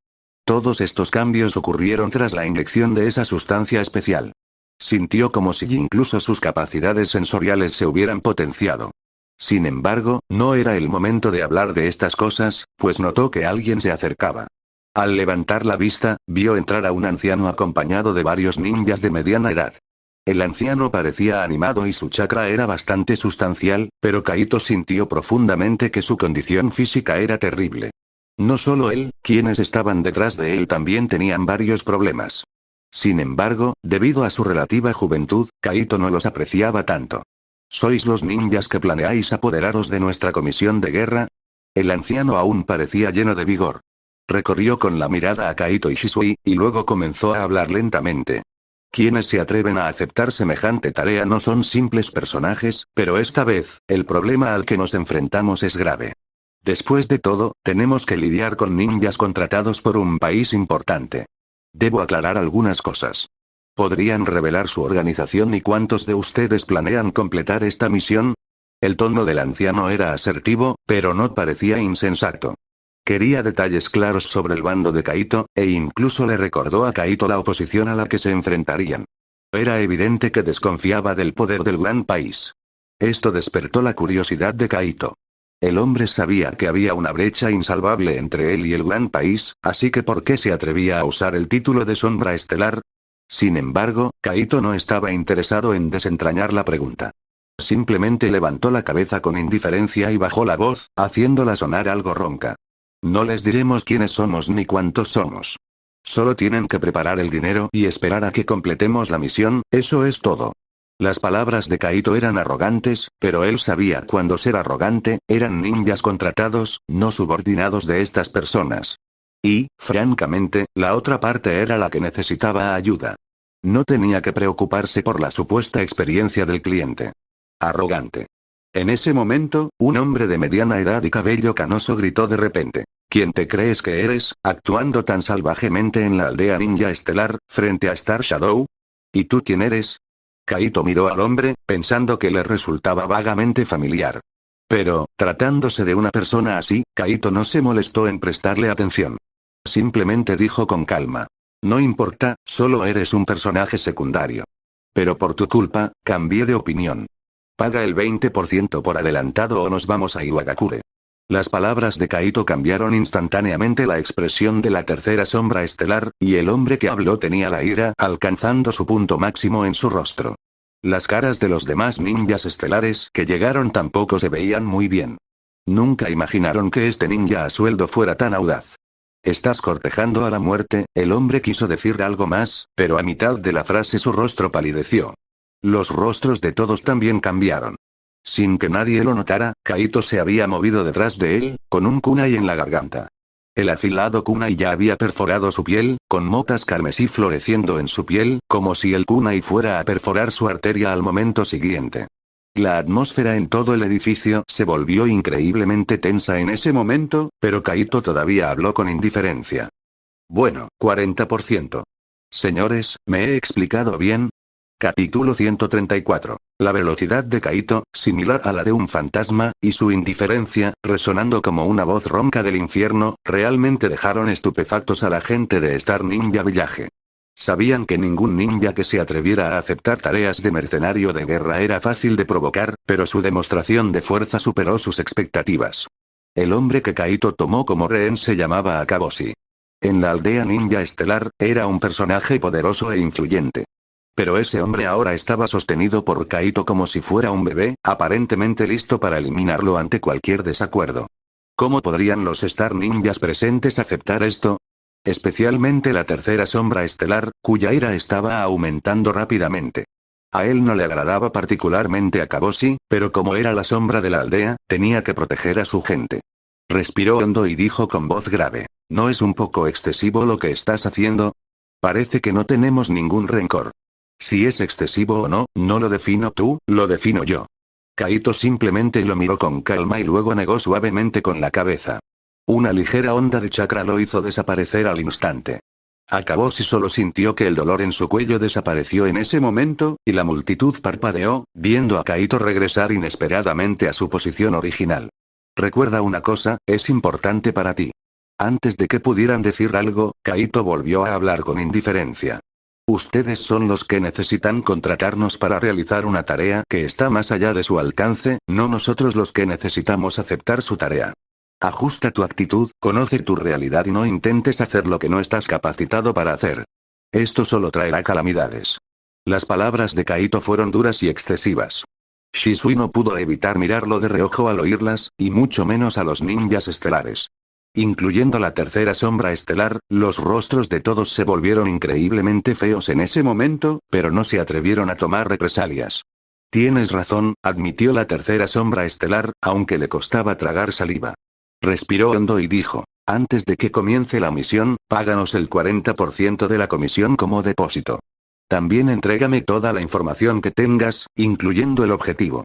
Todos estos cambios ocurrieron tras la inyección de esa sustancia especial. Sintió como si incluso sus capacidades sensoriales se hubieran potenciado. Sin embargo, no era el momento de hablar de estas cosas, pues notó que alguien se acercaba. Al levantar la vista, vio entrar a un anciano acompañado de varios ninjas de mediana edad. El anciano parecía animado y su chakra era bastante sustancial, pero Kaito sintió profundamente que su condición física era terrible. No solo él, quienes estaban detrás de él también tenían varios problemas. Sin embargo, debido a su relativa juventud, Kaito no los apreciaba tanto. ¿Sois los ninjas que planeáis apoderaros de nuestra comisión de guerra? El anciano aún parecía lleno de vigor. Recorrió con la mirada a Kaito y Shisui, y luego comenzó a hablar lentamente. Quienes se atreven a aceptar semejante tarea no son simples personajes, pero esta vez, el problema al que nos enfrentamos es grave. Después de todo, tenemos que lidiar con ninjas contratados por un país importante. Debo aclarar algunas cosas. ¿Podrían revelar su organización y cuántos de ustedes planean completar esta misión? El tono del anciano era asertivo, pero no parecía insensato. Quería detalles claros sobre el bando de Kaito, e incluso le recordó a Kaito la oposición a la que se enfrentarían. Era evidente que desconfiaba del poder del gran país. Esto despertó la curiosidad de Kaito. El hombre sabía que había una brecha insalvable entre él y el gran país, así que ¿por qué se atrevía a usar el título de Sombra Estelar? Sin embargo, Kaito no estaba interesado en desentrañar la pregunta. Simplemente levantó la cabeza con indiferencia y bajó la voz, haciéndola sonar algo ronca. No les diremos quiénes somos ni cuántos somos. Solo tienen que preparar el dinero y esperar a que completemos la misión, eso es todo. Las palabras de Kaito eran arrogantes, pero él sabía cuándo ser arrogante, eran ninjas contratados, no subordinados de estas personas. Y, francamente, la otra parte era la que necesitaba ayuda. No tenía que preocuparse por la supuesta experiencia del cliente. Arrogante. En ese momento, un hombre de mediana edad y cabello canoso gritó de repente. ¿Quién te crees que eres, actuando tan salvajemente en la aldea ninja estelar, frente a Star Shadow? ¿Y tú quién eres? Kaito miró al hombre, pensando que le resultaba vagamente familiar. Pero, tratándose de una persona así, Kaito no se molestó en prestarle atención. Simplemente dijo con calma. No importa, solo eres un personaje secundario. Pero por tu culpa, cambié de opinión. Paga el 20% por adelantado o nos vamos a Iwagakure. Las palabras de Kaito cambiaron instantáneamente la expresión de la tercera sombra estelar, y el hombre que habló tenía la ira alcanzando su punto máximo en su rostro. Las caras de los demás ninjas estelares que llegaron tampoco se veían muy bien. Nunca imaginaron que este ninja a sueldo fuera tan audaz. Estás cortejando a la muerte, el hombre quiso decir algo más, pero a mitad de la frase su rostro palideció. Los rostros de todos también cambiaron. Sin que nadie lo notara, Kaito se había movido detrás de él, con un kunai en la garganta. El afilado kunai ya había perforado su piel, con motas carmesí floreciendo en su piel, como si el kunai fuera a perforar su arteria al momento siguiente. La atmósfera en todo el edificio se volvió increíblemente tensa en ese momento, pero Kaito todavía habló con indiferencia. Bueno, 40%. Señores, ¿me he explicado bien? Capítulo 134. La velocidad de Kaito, similar a la de un fantasma, y su indiferencia, resonando como una voz ronca del infierno, realmente dejaron estupefactos a la gente de Star Ninja Village. Sabían que ningún ninja que se atreviera a aceptar tareas de mercenario de guerra era fácil de provocar, pero su demostración de fuerza superó sus expectativas. El hombre que Kaito tomó como rehén se llamaba Akaboshi. En la aldea ninja estelar, era un personaje poderoso e influyente. Pero ese hombre ahora estaba sostenido por Kaito como si fuera un bebé, aparentemente listo para eliminarlo ante cualquier desacuerdo. ¿Cómo podrían los Star Ninjas presentes aceptar esto? Especialmente la tercera sombra estelar, cuya ira estaba aumentando rápidamente. A él no le agradaba particularmente a Kaboshi, pero como era la sombra de la aldea, tenía que proteger a su gente. Respiró hondo y dijo con voz grave, ¿no es un poco excesivo lo que estás haciendo? Parece que no tenemos ningún rencor. Si es excesivo o no, no lo defino tú, lo defino yo. Kaito simplemente lo miró con calma y luego negó suavemente con la cabeza. Una ligera onda de chakra lo hizo desaparecer al instante. Akaboshi solo sintió que el dolor en su cuello desapareció en ese momento, y la multitud parpadeó, viendo a Kaito regresar inesperadamente a su posición original. Recuerda una cosa, es importante para ti. Antes de que pudieran decir algo, Kaito volvió a hablar con indiferencia. Ustedes son los que necesitan contratarnos para realizar una tarea que está más allá de su alcance, no nosotros los que necesitamos aceptar su tarea. Ajusta tu actitud, conoce tu realidad y no intentes hacer lo que no estás capacitado para hacer. Esto solo traerá calamidades. Las palabras de Kaito fueron duras y excesivas. Shisui no pudo evitar mirarlo de reojo al oírlas, y mucho menos a los ninjas estelares. Incluyendo la tercera sombra estelar, los rostros de todos se volvieron increíblemente feos en ese momento, pero no se atrevieron a tomar represalias. Tienes razón, admitió la tercera sombra estelar, aunque le costaba tragar saliva. Respiró hondo y dijo, antes de que comience la misión, páganos el 40% de la comisión como depósito. También entrégame toda la información que tengas, incluyendo el objetivo.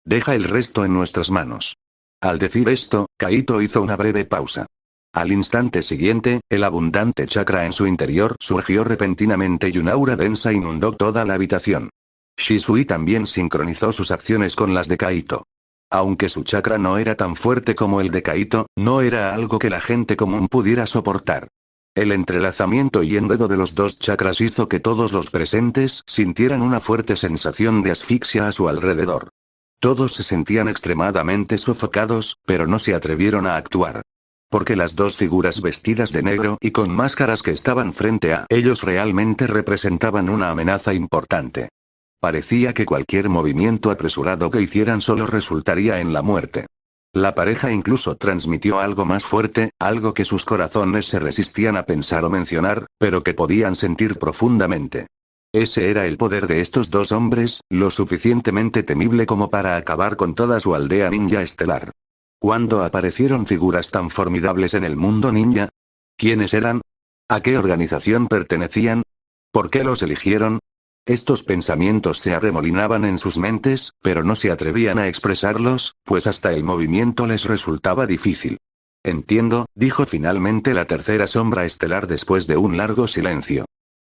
Deja el resto en nuestras manos. Al decir esto, Kaito hizo una breve pausa. Al instante siguiente, el abundante chakra en su interior surgió repentinamente y un aura densa inundó toda la habitación. Shisui también sincronizó sus acciones con las de Kaito. Aunque su chakra no era tan fuerte como el de Kaito, no era algo que la gente común pudiera soportar. El entrelazamiento y enredo de los dos chakras hizo que todos los presentes sintieran una fuerte sensación de asfixia a su alrededor. Todos se sentían extremadamente sofocados, pero no se atrevieron a actuar. Porque las dos figuras vestidas de negro y con máscaras que estaban frente a ellos realmente representaban una amenaza importante. Parecía que cualquier movimiento apresurado que hicieran solo resultaría en la muerte. La pareja incluso transmitió algo más fuerte, algo que sus corazones se resistían a pensar o mencionar, pero que podían sentir profundamente. Ese era el poder de estos dos hombres, lo suficientemente temible como para acabar con toda su aldea ninja estelar. ¿Cuándo aparecieron figuras tan formidables en el mundo ninja? ¿Quiénes eran? ¿A qué organización pertenecían? ¿Por qué los eligieron? Estos pensamientos se arremolinaban en sus mentes, pero no se atrevían a expresarlos, pues hasta el movimiento les resultaba difícil. Entiendo, dijo finalmente la tercera sombra estelar después de un largo silencio.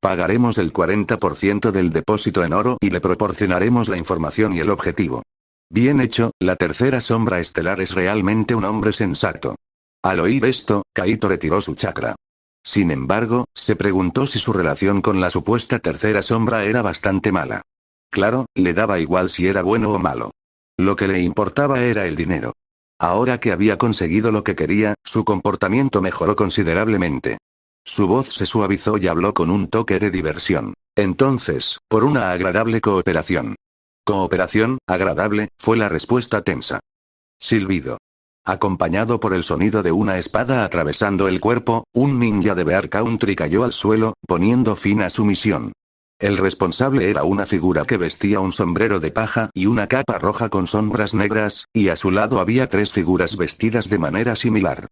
Pagaremos el 40% del depósito en oro y le proporcionaremos la información y el objetivo. Bien hecho, la tercera sombra estelar es realmente un hombre sensato. Al oír esto, Kaito retiró su chakra. Sin embargo, se preguntó si su relación con la supuesta tercera sombra era bastante mala. Claro, le daba igual si era bueno o malo. Lo que le importaba era el dinero. Ahora que había conseguido lo que quería, su comportamiento mejoró considerablemente. Su voz se suavizó y habló con un toque de diversión. Entonces, por una agradable cooperación. Cooperación, agradable, fue la respuesta tensa. Silbido. Acompañado por el sonido de una espada atravesando el cuerpo, un ninja de Bear Country cayó al suelo, poniendo fin a su misión. El responsable era una figura que vestía un sombrero de paja y una capa roja con sombras negras, y a su lado había tres figuras vestidas de manera similar.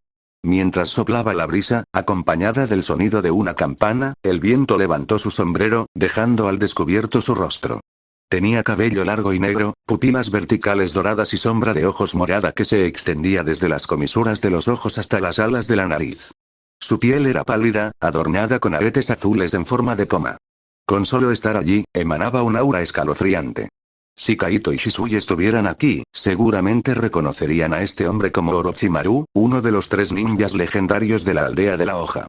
Mientras soplaba la brisa, acompañada del sonido de una campana, el viento levantó su sombrero, dejando al descubierto su rostro. Tenía cabello largo y negro, pupilas verticales doradas y sombra de ojos morada que se extendía desde las comisuras de los ojos hasta las alas de la nariz. Su piel era pálida, adornada con aretes azules en forma de coma. Con solo estar allí, emanaba un aura escalofriante. Si Kaito y Shisui estuvieran aquí, seguramente reconocerían a este hombre como Orochimaru, uno de los tres ninjas legendarios de la aldea de la hoja.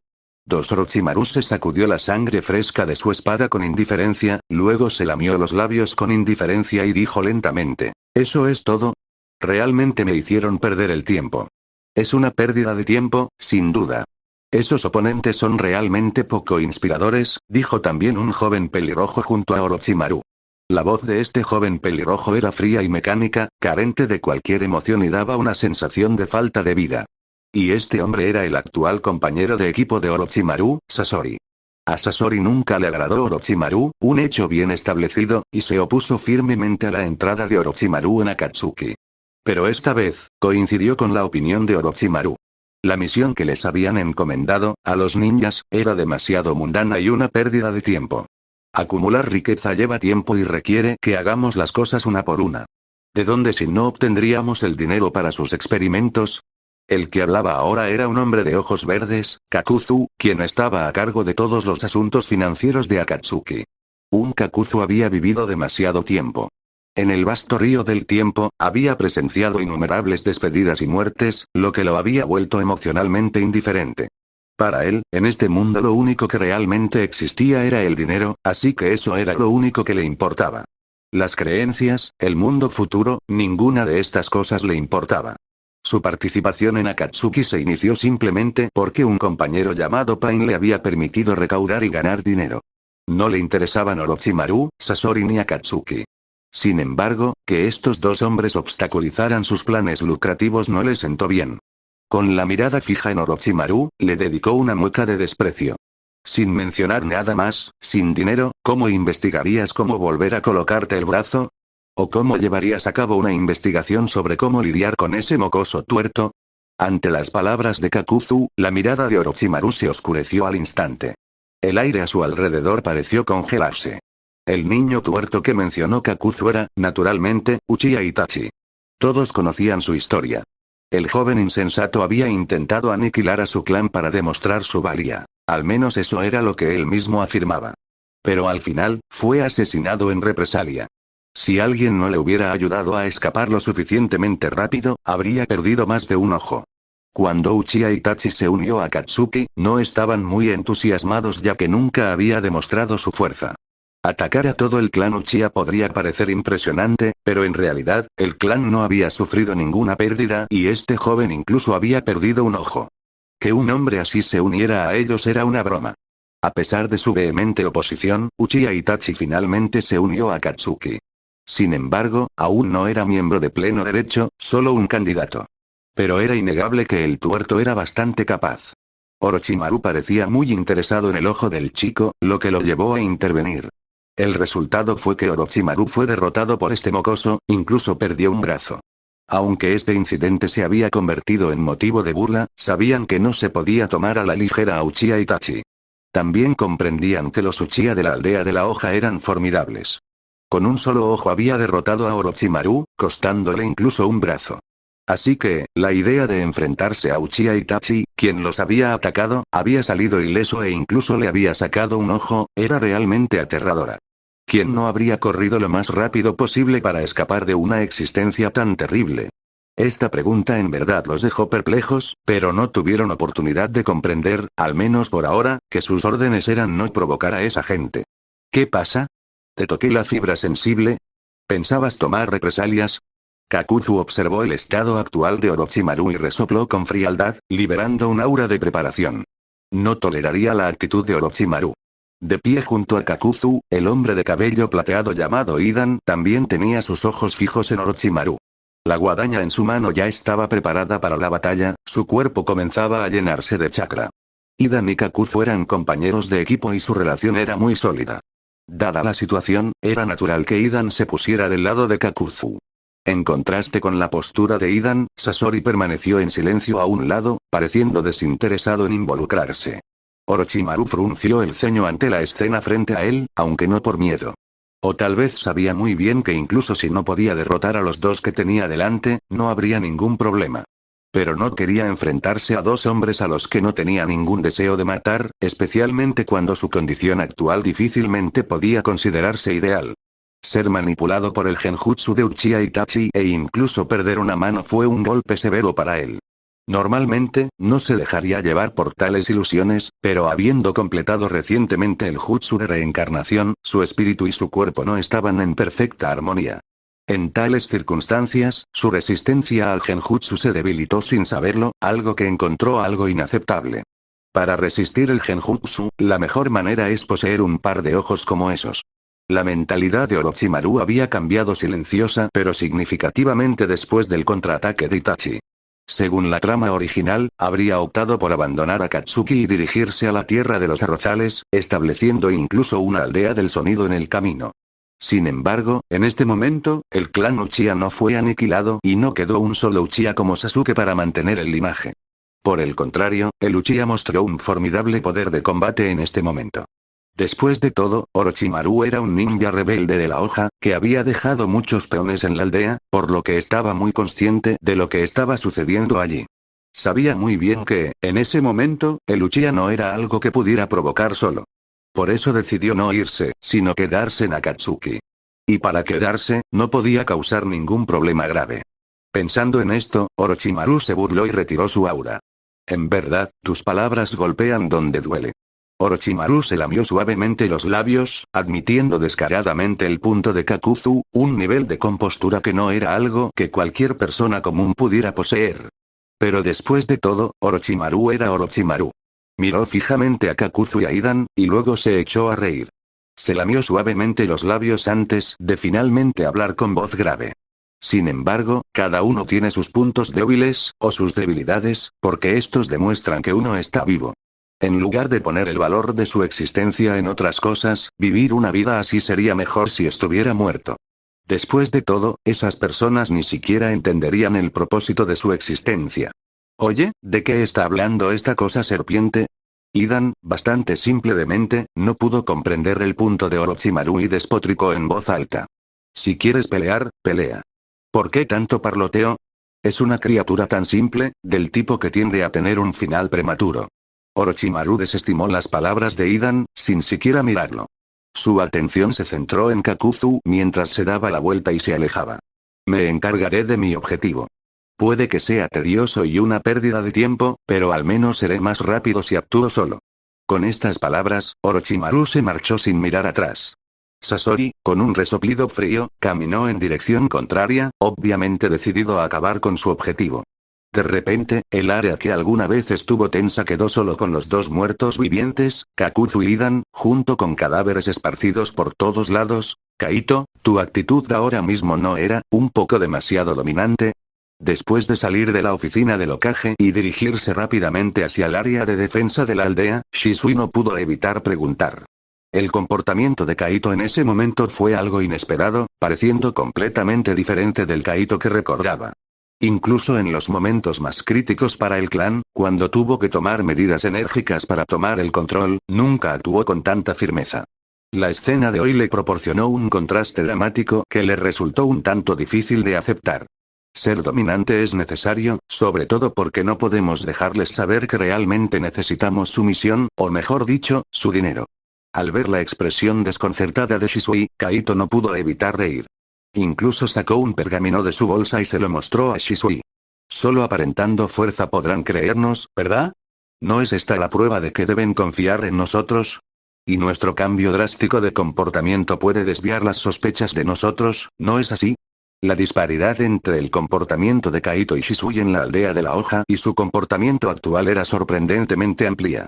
Orochimaru se sacudió la sangre fresca de su espada con indiferencia, luego se lamió los labios con indiferencia y dijo lentamente: ¿eso es todo? Realmente me hicieron perder el tiempo. Es una pérdida de tiempo, sin duda. Esos oponentes son realmente poco inspiradores, dijo también un joven pelirrojo junto a Orochimaru. La voz de este joven pelirrojo era fría y mecánica, carente de cualquier emoción y daba una sensación de falta de vida. Y este hombre era el actual compañero de equipo de Orochimaru, Sasori. A Sasori nunca le agradó Orochimaru, un hecho bien establecido, y se opuso firmemente a la entrada de Orochimaru en Akatsuki. Pero esta vez, coincidió con la opinión de Orochimaru. La misión que les habían encomendado, a los ninjas, era demasiado mundana y una pérdida de tiempo. Acumular riqueza lleva tiempo y requiere que hagamos las cosas una por una. ¿De dónde si no obtendríamos el dinero para sus experimentos? El que hablaba ahora era un hombre de ojos verdes, Kakuzu, quien estaba a cargo de todos los asuntos financieros de Akatsuki. Un Kakuzu había vivido demasiado tiempo. En el vasto río del tiempo, había presenciado innumerables despedidas y muertes, lo que lo había vuelto emocionalmente indiferente. Para él, en este mundo lo único que realmente existía era el dinero, así que eso era lo único que le importaba. Las creencias, el mundo futuro, ninguna de estas cosas le importaba. Su participación en Akatsuki se inició simplemente porque un compañero llamado Pain le había permitido recaudar y ganar dinero. No le interesaban Orochimaru, Sasori ni Akatsuki. Sin embargo, que estos dos hombres obstaculizaran sus planes lucrativos no le sentó bien. Con la mirada fija en Orochimaru, le dedicó una mueca de desprecio. Sin mencionar nada más, sin dinero, ¿cómo investigarías cómo volver a colocarte el brazo? ¿O cómo llevarías a cabo una investigación sobre cómo lidiar con ese mocoso tuerto? Ante las palabras de Kakuzu, la mirada de Orochimaru se oscureció al instante. El aire a su alrededor pareció congelarse. El niño tuerto que mencionó Kakuzu era, naturalmente, Uchiha Itachi. Todos conocían su historia. El joven insensato había intentado aniquilar a su clan para demostrar su valía. Al menos eso era lo que él mismo afirmaba. Pero al final, fue asesinado en represalia. Si alguien no le hubiera ayudado a escapar lo suficientemente rápido, habría perdido más de un ojo. Cuando Uchiha Itachi se unió a Akatsuki, no estaban muy entusiasmados ya que nunca había demostrado su fuerza. Atacar a todo el clan Uchiha podría parecer impresionante, pero en realidad, el clan no había sufrido ninguna pérdida y este joven incluso había perdido un ojo. Que un hombre así se uniera a ellos era una broma. A pesar de su vehemente oposición, Uchiha Itachi finalmente se unió a Akatsuki. Sin embargo, aún no era miembro de pleno derecho, solo un candidato. Pero era innegable que el tuerto era bastante capaz. Orochimaru parecía muy interesado en el ojo del chico, lo que lo llevó a intervenir. El resultado fue que Orochimaru fue derrotado por este mocoso, incluso perdió un brazo. Aunque este incidente se había convertido en motivo de burla, sabían que no se podía tomar a la ligera a Uchiha Itachi. También comprendían que los Uchiha de la aldea de la hoja eran formidables. Con un solo ojo había derrotado a Orochimaru, costándole incluso un brazo. Así que, la idea de enfrentarse a Uchiha Itachi, Quien los había atacado, había salido ileso e incluso le había sacado un ojo, era realmente aterradora. ¿Quién no habría corrido lo más rápido posible para escapar de una existencia tan terrible? Esta pregunta en verdad los dejó perplejos, pero no tuvieron oportunidad de comprender, al menos por ahora, que sus órdenes eran no provocar a esa gente. ¿Qué pasa? ¿Te toqué la fibra sensible? ¿Pensabas tomar represalias? Kakuzu observó el estado actual de Orochimaru y resopló con frialdad, liberando un aura de preparación. No toleraría la actitud de Orochimaru. De pie junto a Kakuzu, el hombre de cabello plateado llamado Idan también tenía sus ojos fijos en Orochimaru. La guadaña en su mano ya estaba preparada para la batalla, su cuerpo comenzaba a llenarse de chakra. Idan y Kakuzu eran compañeros de equipo y su relación era muy sólida. Dada la situación, era natural que Idan se pusiera del lado de Kakuzu. En contraste con la postura de Idan, Sasori permaneció en silencio a un lado, pareciendo desinteresado en involucrarse. Orochimaru frunció el ceño ante la escena frente a él, aunque no por miedo. O tal vez sabía muy bien que incluso si no podía derrotar a los dos que tenía delante, no habría ningún problema. Pero no quería enfrentarse a dos hombres a los que no tenía ningún deseo de matar, especialmente cuando su condición actual difícilmente podía considerarse ideal. Ser manipulado por el genjutsu de Uchiha Itachi e incluso perder una mano fue un golpe severo para él. Normalmente, no se dejaría llevar por tales ilusiones, pero habiendo completado recientemente el jutsu de reencarnación, su espíritu y su cuerpo no estaban en perfecta armonía. En tales circunstancias, su resistencia al genjutsu se debilitó sin saberlo, algo que encontró algo inaceptable. Para resistir el genjutsu, la mejor manera es poseer un par de ojos como esos. La mentalidad de Orochimaru había cambiado silenciosa pero significativamente después del contraataque de Itachi. Según la trama original, habría optado por abandonar a Katsuki y dirigirse a la tierra de los arrozales, estableciendo incluso una aldea del sonido en el camino. Sin embargo, en este momento, el clan Uchiha no fue aniquilado y no quedó un solo Uchiha como Sasuke para mantener el linaje. Por el contrario, el Uchiha mostró un formidable poder de combate en este momento. Después de todo, Orochimaru era un ninja rebelde de la hoja, que había dejado muchos peones en la aldea, por lo que estaba muy consciente de lo que estaba sucediendo allí. Sabía muy bien que, en ese momento, el Uchiha no era algo que pudiera provocar solo. Por eso decidió no irse, sino quedarse en Akatsuki. Y para quedarse, no podía causar ningún problema grave. Pensando en esto, Orochimaru se burló y retiró su aura. En verdad, tus palabras golpean donde duele. Orochimaru se lamió suavemente los labios, admitiendo descaradamente el punto de Kakuzu, un nivel de compostura que no era algo que cualquier persona común pudiera poseer. Pero después de todo, Orochimaru era Orochimaru. Miró fijamente a Kakuzu y a Idan, y luego se echó a reír. Se lamió suavemente los labios antes de finalmente hablar con voz grave. Sin embargo, cada uno tiene sus puntos débiles, o sus debilidades, porque estos demuestran que uno está vivo. En lugar de poner el valor de su existencia en otras cosas, vivir una vida así sería mejor si estuviera muerto. Después de todo, esas personas ni siquiera entenderían el propósito de su existencia. Oye, ¿de qué está hablando esta cosa serpiente? Idan, bastante simplemente, no pudo comprender el punto de Orochimaru y despotricó en voz alta. Si quieres pelear, pelea. ¿Por qué tanto parloteo? Es una criatura tan simple, del tipo que tiende a tener un final prematuro. Orochimaru desestimó las palabras de Idan, sin siquiera mirarlo. Su atención se centró en Kakuzu mientras se daba la vuelta y se alejaba. Me encargaré de mi objetivo. Puede que sea tedioso y una pérdida de tiempo, pero al menos seré más rápido si actúo solo. Con estas palabras, Orochimaru se marchó sin mirar atrás. Sasori, con un resoplido frío, caminó en dirección contraria, obviamente decidido a acabar con su objetivo. De repente, el área que alguna vez estuvo tensa quedó solo con los dos muertos vivientes, Kakuzu y Idan, junto con cadáveres esparcidos por todos lados. Kaito, ¿tu actitud ahora mismo no era un poco demasiado dominante? Después de salir de la oficina del Hokage y dirigirse rápidamente hacia el área de defensa de la aldea, Shisui no pudo evitar preguntar. El comportamiento de Kaito en ese momento fue algo inesperado, pareciendo completamente diferente del Kaito que recordaba. Incluso en los momentos más críticos para el clan, cuando tuvo que tomar medidas enérgicas para tomar el control, nunca actuó con tanta firmeza. La escena de hoy le proporcionó un contraste dramático que le resultó un tanto difícil de aceptar. Ser dominante es necesario, sobre todo porque no podemos dejarles saber que realmente necesitamos su misión, o mejor dicho, su dinero. Al ver la expresión desconcertada de Shisui, Kaito no pudo evitar reír. Incluso sacó un pergamino de su bolsa y se lo mostró a Shisui. Solo aparentando fuerza podrán creernos, ¿verdad? ¿No es esta la prueba de que deben confiar en nosotros? Y nuestro cambio drástico de comportamiento puede desviar las sospechas de nosotros, ¿no es así? La disparidad entre el comportamiento de Kaito y Shisui en la aldea de la hoja y su comportamiento actual era sorprendentemente amplia.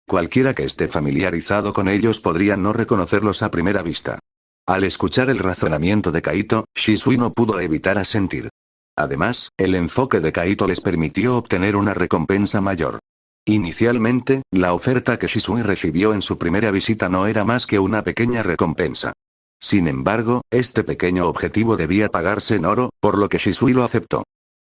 Cualquiera que esté familiarizado con ellos podría no reconocerlos a primera vista. Al escuchar el razonamiento de Kaito, Shisui no pudo evitar asentir. Además, el enfoque de Kaito les permitió obtener una recompensa mayor. Inicialmente, la oferta que Shisui recibió en su primera visita no era más que una pequeña recompensa. Sin embargo, este pequeño objetivo debía pagarse en oro, por lo que Shisui lo aceptó.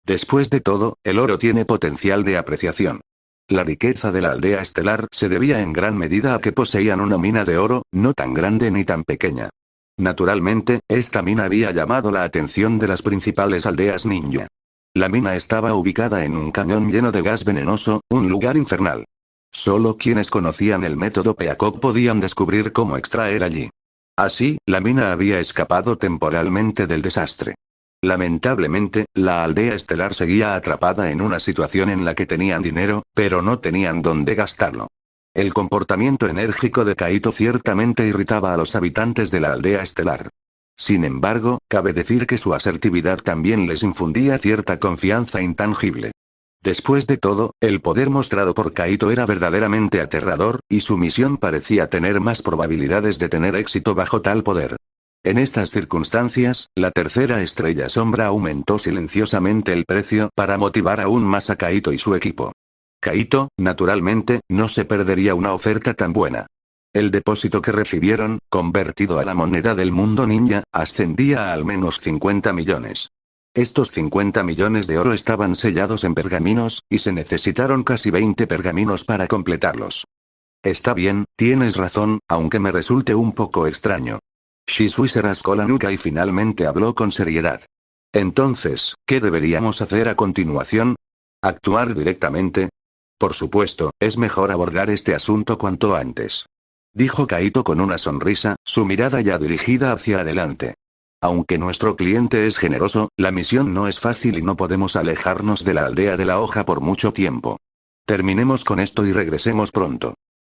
Después de todo, el oro tiene potencial de apreciación. La riqueza de la aldea estelar se debía en gran medida a que poseían una mina de oro, no tan grande ni tan pequeña. Naturalmente, esta mina había llamado la atención de las principales aldeas ninja. La mina estaba ubicada en un cañón lleno de gas venenoso, un lugar infernal. Solo quienes conocían el método Peacock podían descubrir cómo extraer allí. Así, la mina había escapado temporalmente del desastre. Lamentablemente, la aldea estelar seguía atrapada en una situación en la que tenían dinero, pero no tenían dónde gastarlo. El comportamiento enérgico de Kaito ciertamente irritaba a los habitantes de la aldea estelar. Sin embargo, cabe decir que su asertividad también les infundía cierta confianza intangible. Después de todo, el poder mostrado por Kaito era verdaderamente aterrador, y su misión parecía tener más probabilidades de tener éxito bajo tal poder. En estas circunstancias, la tercera estrella sombra aumentó silenciosamente el precio para motivar aún más a Kaito y su equipo. Kaito, naturalmente, no se perdería una oferta tan buena. El depósito que recibieron, convertido a la moneda del mundo ninja, ascendía a al menos 50 millones. Estos 50 millones de oro estaban sellados en pergaminos, y se necesitaron casi 20 pergaminos para completarlos. Está bien, tienes razón, aunque me resulte un poco extraño. Shisui se rascó la nuca y finalmente habló con seriedad. Entonces, ¿qué deberíamos hacer a continuación? ¿Actuar directamente? Por supuesto, es mejor abordar este asunto cuanto antes. Dijo Kaito con una sonrisa, su mirada ya dirigida hacia adelante. Aunque nuestro cliente es generoso, la misión no es fácil y no podemos alejarnos de la aldea de la hoja por mucho tiempo. Terminemos con esto y regresemos pronto.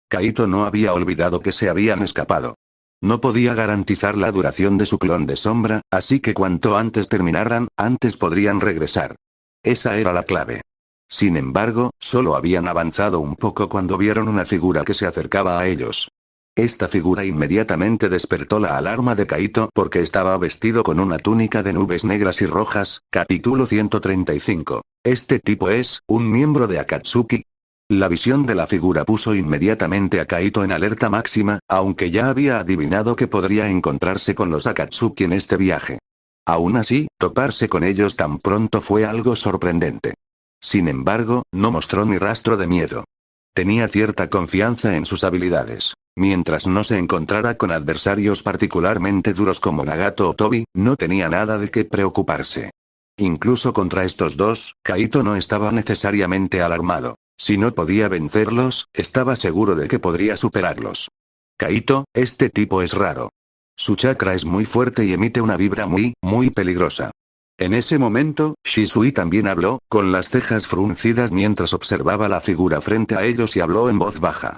Kaito no había olvidado que se habían escapado. No podía garantizar la duración de su clon de sombra, así que cuanto antes terminaran, antes podrían regresar. Esa era la clave. Sin embargo, solo habían avanzado un poco cuando vieron una figura que se acercaba a ellos. Esta figura inmediatamente despertó la alarma de Kaito porque estaba vestido con una túnica de nubes negras y rojas. Capítulo 135. Este tipo es, un miembro de Akatsuki. La visión de la figura puso inmediatamente a Kaito en alerta máxima, aunque ya había adivinado que podría encontrarse con los Akatsuki en este viaje. Aún así, toparse con ellos tan pronto fue algo sorprendente. Sin embargo, no mostró ni rastro de miedo. Tenía cierta confianza en sus habilidades. Mientras no se encontrara con adversarios particularmente duros como Nagato o Tobi, no tenía nada de qué preocuparse. Incluso contra estos dos, Kaito no estaba necesariamente alarmado. Si no podía vencerlos, estaba seguro de que podría superarlos. Kaito, este tipo es raro. Su chakra es muy fuerte y emite una vibra muy peligrosa. En ese momento, Shisui también habló, con las cejas fruncidas mientras observaba la figura frente a ellos y habló en voz baja.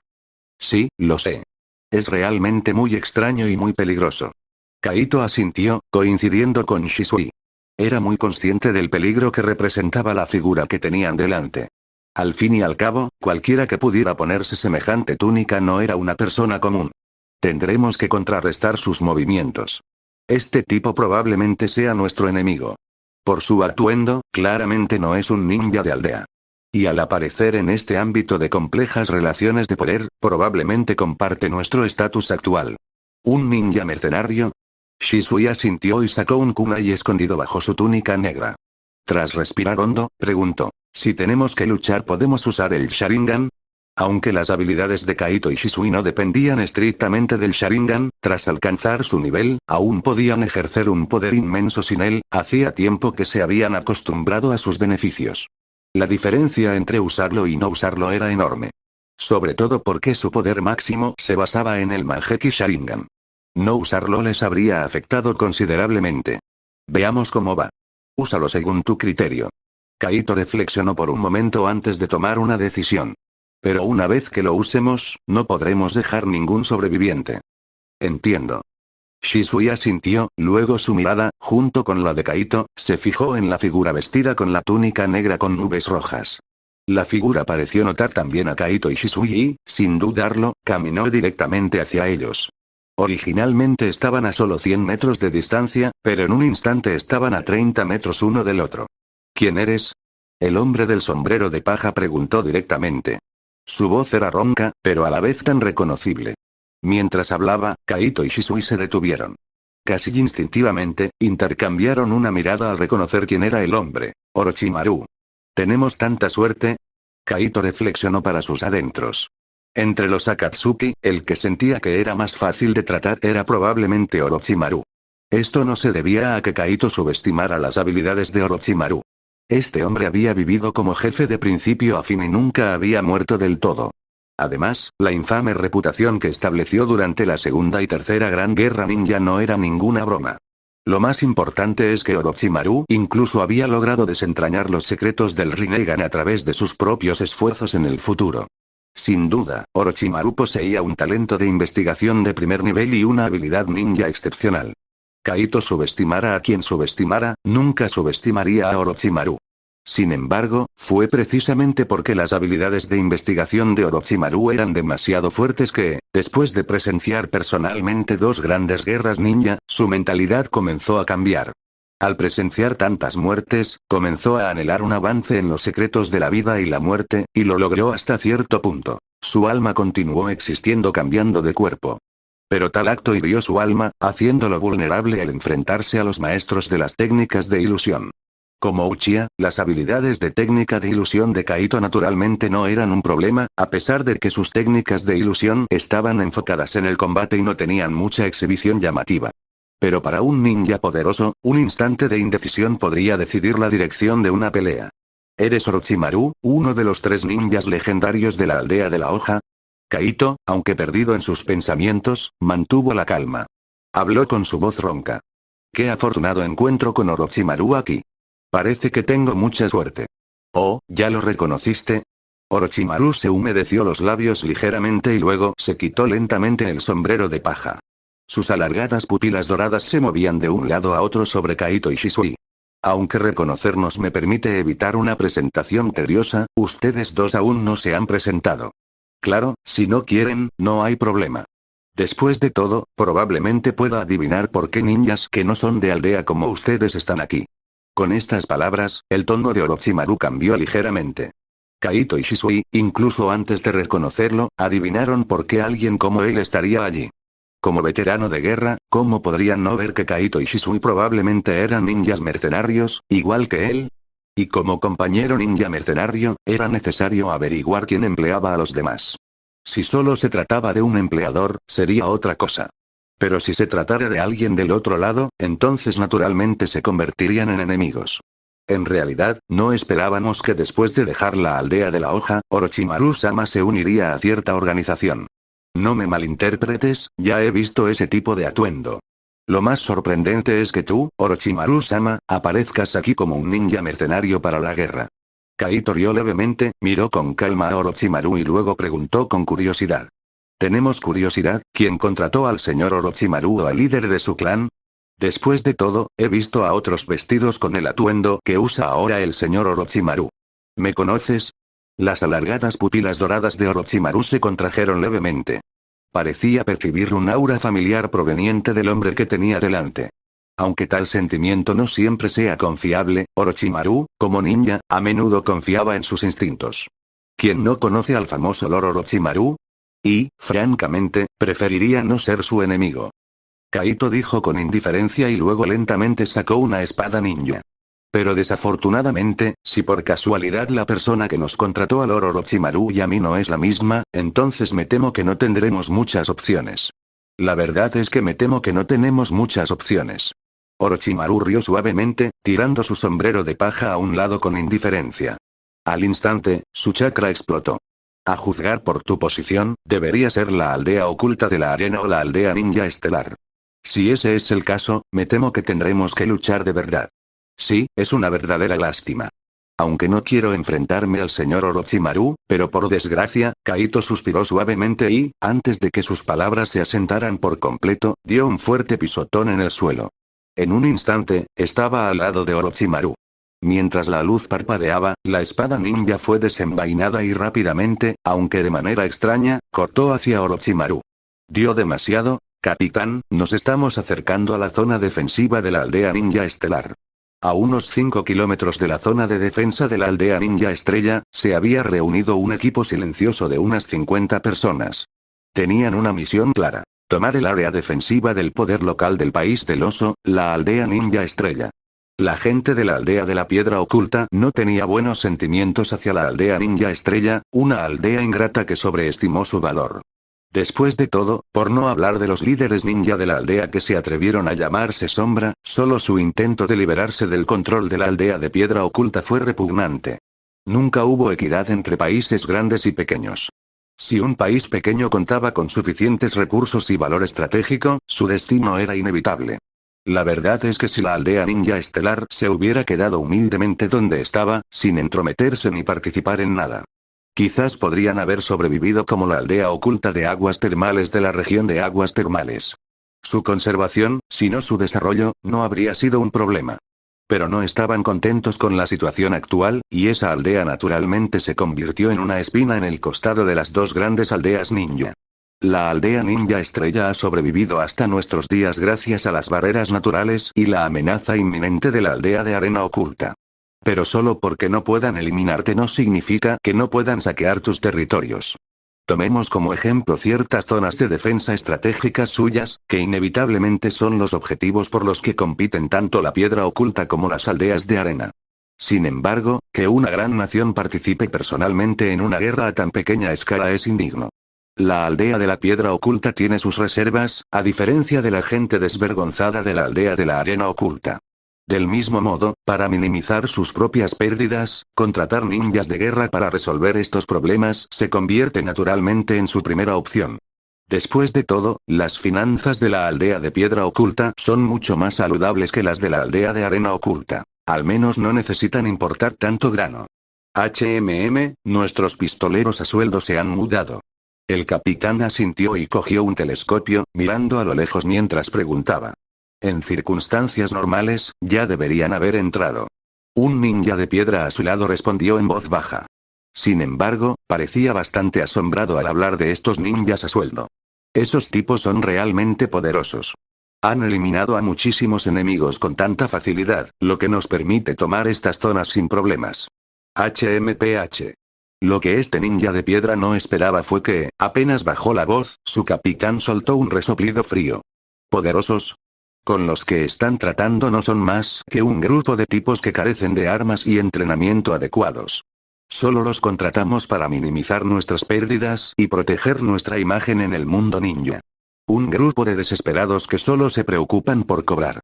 Sí, lo sé. Es realmente muy extraño y muy peligroso. Kaito asintió, coincidiendo con Shisui. Era muy consciente del peligro que representaba la figura que tenían delante. Al fin y al cabo, cualquiera que pudiera ponerse semejante túnica no era una persona común. Tendremos que contrarrestar sus movimientos. Este tipo probablemente sea nuestro enemigo. Por su atuendo, claramente no es un ninja de aldea. Y al aparecer en este ámbito de complejas relaciones de poder, probablemente comparte nuestro estatus actual. ¿Un ninja mercenario? Shisui asintió y sacó un kunai escondido bajo su túnica negra. Tras respirar hondo, preguntó, ¿si tenemos que luchar podemos usar el Sharingan? Aunque las habilidades de Kaito y Shisui no dependían estrictamente del Sharingan, tras alcanzar su nivel, aún podían ejercer un poder inmenso sin él, hacía tiempo que se habían acostumbrado a sus beneficios. La diferencia entre usarlo y no usarlo era enorme. Sobre todo porque su poder máximo se basaba en el Mangekyou Sharingan. No usarlo les habría afectado considerablemente. Veamos cómo va. Úsalo según tu criterio. Kaito reflexionó por un momento antes de tomar una decisión. Pero una vez que lo usemos, no podremos dejar ningún sobreviviente. Entiendo. Shisui asintió, luego su mirada, junto con la de Kaito, se fijó en la figura vestida con la túnica negra con nubes rojas. La figura pareció notar también a Kaito y Shisui y, sin dudarlo, caminó directamente hacia ellos. Originalmente estaban a solo 100 metros de distancia, pero en un instante estaban a 30 metros uno del otro. ¿Quién eres? El hombre del sombrero de paja preguntó directamente. Su voz era ronca, pero a la vez tan reconocible. Mientras hablaba, Kaito y Shisui se detuvieron. Casi instintivamente, intercambiaron una mirada al reconocer quién era el hombre. Orochimaru. ¿Tenemos tanta suerte? Kaito reflexionó para sus adentros. Entre los Akatsuki, el que sentía que era más fácil de tratar era probablemente Orochimaru. Esto no se debía a que Kaito subestimara las habilidades de Orochimaru. Este hombre había vivido como jefe de principio a fin y nunca había muerto del todo. Además, la infame reputación que estableció durante la Segunda y Tercera Gran Guerra Ninja no era ninguna broma. Lo más importante es que Orochimaru incluso había logrado desentrañar los secretos del Rinnegan a través de sus propios esfuerzos en el futuro. Sin duda, Orochimaru poseía un talento de investigación de primer nivel y una habilidad ninja excepcional. Kaito subestimara a quien subestimara, nunca subestimaría a Orochimaru. Sin embargo, fue precisamente porque las habilidades de investigación de Orochimaru eran demasiado fuertes que, después de presenciar personalmente dos grandes guerras ninja, su mentalidad comenzó a cambiar. Al presenciar tantas muertes, comenzó a anhelar un avance en los secretos de la vida y la muerte, y lo logró hasta cierto punto. Su alma continuó existiendo cambiando de cuerpo. Pero tal acto hirió su alma, haciéndolo vulnerable al enfrentarse a los maestros de las técnicas de ilusión. Como Uchiha, las habilidades de técnica de ilusión de Kaito naturalmente no eran un problema, a pesar de que sus técnicas de ilusión estaban enfocadas en el combate y no tenían mucha exhibición llamativa. Pero para un ninja poderoso, un instante de indecisión podría decidir la dirección de una pelea. ¿Eres Orochimaru, uno de los 3 ninjas legendarios de la aldea de la hoja? Kaito, aunque perdido en sus pensamientos, mantuvo la calma. Habló con su voz ronca. Qué afortunado encuentro con Orochimaru aquí. Parece que tengo mucha suerte. Oh, ¿ya lo reconociste? Orochimaru se humedeció los labios ligeramente y luego se quitó lentamente el sombrero de paja. Sus alargadas pupilas doradas se movían de un lado a otro sobre Kaito y Shisui. Aunque reconocernos me permite evitar una presentación tediosa, ustedes dos aún no se han presentado. Claro, si no quieren, no hay problema. Después de todo, probablemente pueda adivinar por qué ninjas que no son de aldea como ustedes están aquí. Con estas palabras, el tono de Orochimaru cambió ligeramente. Kaito y Shisui, incluso antes de reconocerlo, adivinaron por qué alguien como él estaría allí. Como veterano de guerra, ¿cómo podrían no ver que Kaito y Shisui probablemente eran ninjas mercenarios, igual que él? Y como compañero ninja mercenario, era necesario averiguar quién empleaba a los demás. Si solo se trataba de un empleador, sería otra cosa. Pero si se tratara de alguien del otro lado, entonces naturalmente se convertirían en enemigos. En realidad, no esperábamos que después de dejar la aldea de la hoja, Orochimaru-sama se uniría a cierta organización. No me malinterpretes, ya he visto ese tipo de atuendo. Lo más sorprendente es que tú, Orochimaru-sama, aparezcas aquí como un ninja mercenario para la guerra. Kaito rió levemente, miró con calma a Orochimaru y luego preguntó con curiosidad. ¿Tenemos curiosidad, quién contrató al señor Orochimaru o al líder de su clan? Después de todo, he visto a otros vestidos con el atuendo que usa ahora el señor Orochimaru. ¿Me conoces? Las alargadas pupilas doradas de Orochimaru se contrajeron levemente. Parecía percibir un aura familiar proveniente del hombre que tenía delante. Aunque tal sentimiento no siempre sea confiable, Orochimaru, como ninja, a menudo confiaba en sus instintos. ¿Quién no conoce al famoso Lord Orochimaru? Y, francamente, preferiría no ser su enemigo. Kaito dijo con indiferencia y luego lentamente sacó una espada ninja. Pero desafortunadamente, si por casualidad la persona que nos contrató a Lord Orochimaru y a mí no es la misma, entonces me temo que no tendremos muchas opciones. La verdad es que me temo que no tenemos muchas opciones. Orochimaru rió suavemente, tirando su sombrero de paja a un lado con indiferencia. Al instante, su chakra explotó. A juzgar por tu posición, debería ser la aldea oculta de la arena o la aldea ninja estelar. Si ese es el caso, me temo que tendremos que luchar de verdad. Sí, es una verdadera lástima. Aunque no quiero enfrentarme al señor Orochimaru, pero por desgracia, Kaito suspiró suavemente y, antes de que sus palabras se asentaran por completo, dio un fuerte pisotón en el suelo. En un instante, estaba al lado de Orochimaru. Mientras la luz parpadeaba, la espada ninja fue desenvainada y rápidamente, aunque de manera extraña, cortó hacia Orochimaru. ¿Dio demasiado? Capitán, nos estamos acercando a la zona defensiva de la aldea ninja estelar. A unos 5 kilómetros de la zona de defensa de la aldea ninja estrella, se había reunido un equipo silencioso de unas 50 personas. Tenían una misión clara: tomar el área defensiva del poder local del país del oso, la aldea ninja estrella. La gente de la aldea de la piedra oculta no tenía buenos sentimientos hacia la aldea ninja estrella, una aldea ingrata que sobreestimó su valor. Después de todo, por no hablar de los líderes ninja de la aldea que se atrevieron a llamarse Sombra, solo su intento de liberarse del control de la aldea de piedra oculta fue repugnante. Nunca hubo equidad entre países grandes y pequeños. Si un país pequeño contaba con suficientes recursos y valor estratégico, su destino era inevitable. La verdad es que si la aldea ninja estelar se hubiera quedado humildemente donde estaba, sin entrometerse ni participar en nada, quizás podrían haber sobrevivido como la aldea oculta de aguas termales de la región de aguas termales. Su conservación, si no su desarrollo, no habría sido un problema. Pero no estaban contentos con la situación actual, y esa aldea naturalmente se convirtió en una espina en el costado de las dos grandes aldeas ninja. La aldea ninja estrella ha sobrevivido hasta nuestros días gracias a las barreras naturales y la amenaza inminente de la aldea de arena oculta. Pero solo porque no puedan eliminarte no significa que no puedan saquear tus territorios. Tomemos como ejemplo ciertas zonas de defensa estratégicas suyas, que inevitablemente son los objetivos por los que compiten tanto la piedra oculta como las aldeas de arena. Sin embargo, que una gran nación participe personalmente en una guerra a tan pequeña escala es indigno. La aldea de la piedra oculta tiene sus reservas, a diferencia de la gente desvergonzada de la aldea de la arena oculta. Del mismo modo, para minimizar sus propias pérdidas, contratar ninjas de guerra para resolver estos problemas se convierte naturalmente en su primera opción. Después de todo, las finanzas de la aldea de piedra oculta son mucho más saludables que las de la aldea de arena oculta. Al menos no necesitan importar tanto grano. Nuestros pistoleros a sueldo se han mudado. El capitán asintió y cogió un telescopio, mirando a lo lejos mientras preguntaba. En circunstancias normales, ya deberían haber entrado. Un ninja de piedra a su lado respondió en voz baja. Sin embargo, parecía bastante asombrado al hablar de estos ninjas a sueldo. Esos tipos son realmente poderosos. Han eliminado a muchísimos enemigos con tanta facilidad, lo que nos permite tomar estas zonas sin problemas. HMPH. Lo que este ninja de piedra no esperaba fue que, apenas bajó la voz, su capitán soltó un resoplido frío. ¿Poderosos? Con los que están tratando no son más que un grupo de tipos que carecen de armas y entrenamiento adecuados. Solo los contratamos para minimizar nuestras pérdidas y proteger nuestra imagen en el mundo ninja. Un grupo de desesperados que solo se preocupan por cobrar.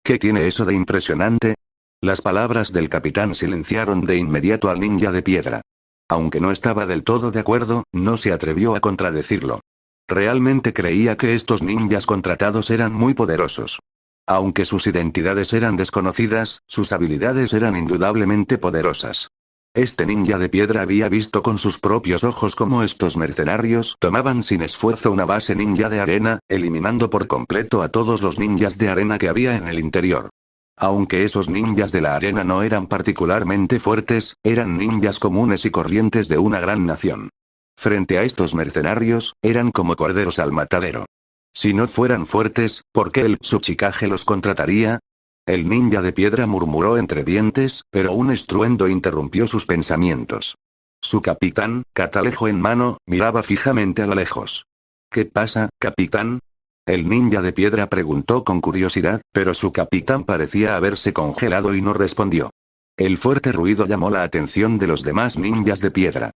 ¿Qué tiene eso de impresionante? Las palabras del capitán silenciaron de inmediato al ninja de piedra. Aunque no estaba del todo de acuerdo, no se atrevió a contradecirlo. Realmente creía que estos ninjas contratados eran muy poderosos. Aunque sus identidades eran desconocidas, sus habilidades eran indudablemente poderosas. Este ninja de piedra había visto con sus propios ojos cómo estos mercenarios tomaban sin esfuerzo una base ninja de arena, eliminando por completo a todos los ninjas de arena que había en el interior. Aunque esos ninjas de la arena no eran particularmente fuertes, eran ninjas comunes y corrientes de una gran nación. Frente a estos mercenarios, eran como corderos al matadero. Si no fueran fuertes, ¿por qué el Tsuchikage los contrataría? El ninja de piedra murmuró entre dientes, pero un estruendo interrumpió sus pensamientos. Su capitán, catalejo en mano, miraba fijamente a lo lejos. ¿Qué pasa, capitán? El ninja de piedra preguntó con curiosidad, pero su capitán parecía haberse congelado y no respondió. El fuerte ruido llamó la atención de los demás ninjas de piedra.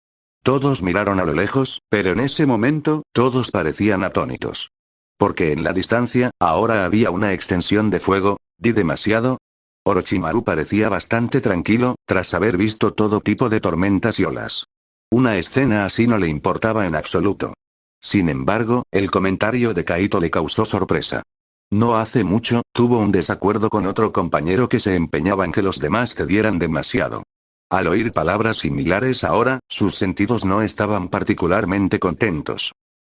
Todos miraron a lo lejos, pero en ese momento, todos parecían atónitos. Porque en la distancia, ahora había una extensión de fuego. ¿Di demasiado? Orochimaru parecía bastante tranquilo, tras haber visto todo tipo de tormentas y olas. Una escena así no le importaba en absoluto. Sin embargo, el comentario de Kaito le causó sorpresa. No hace mucho, tuvo un desacuerdo con otro compañero que se empeñaba en que los demás cedieran demasiado. Al oír palabras similares ahora, sus sentidos no estaban particularmente contentos.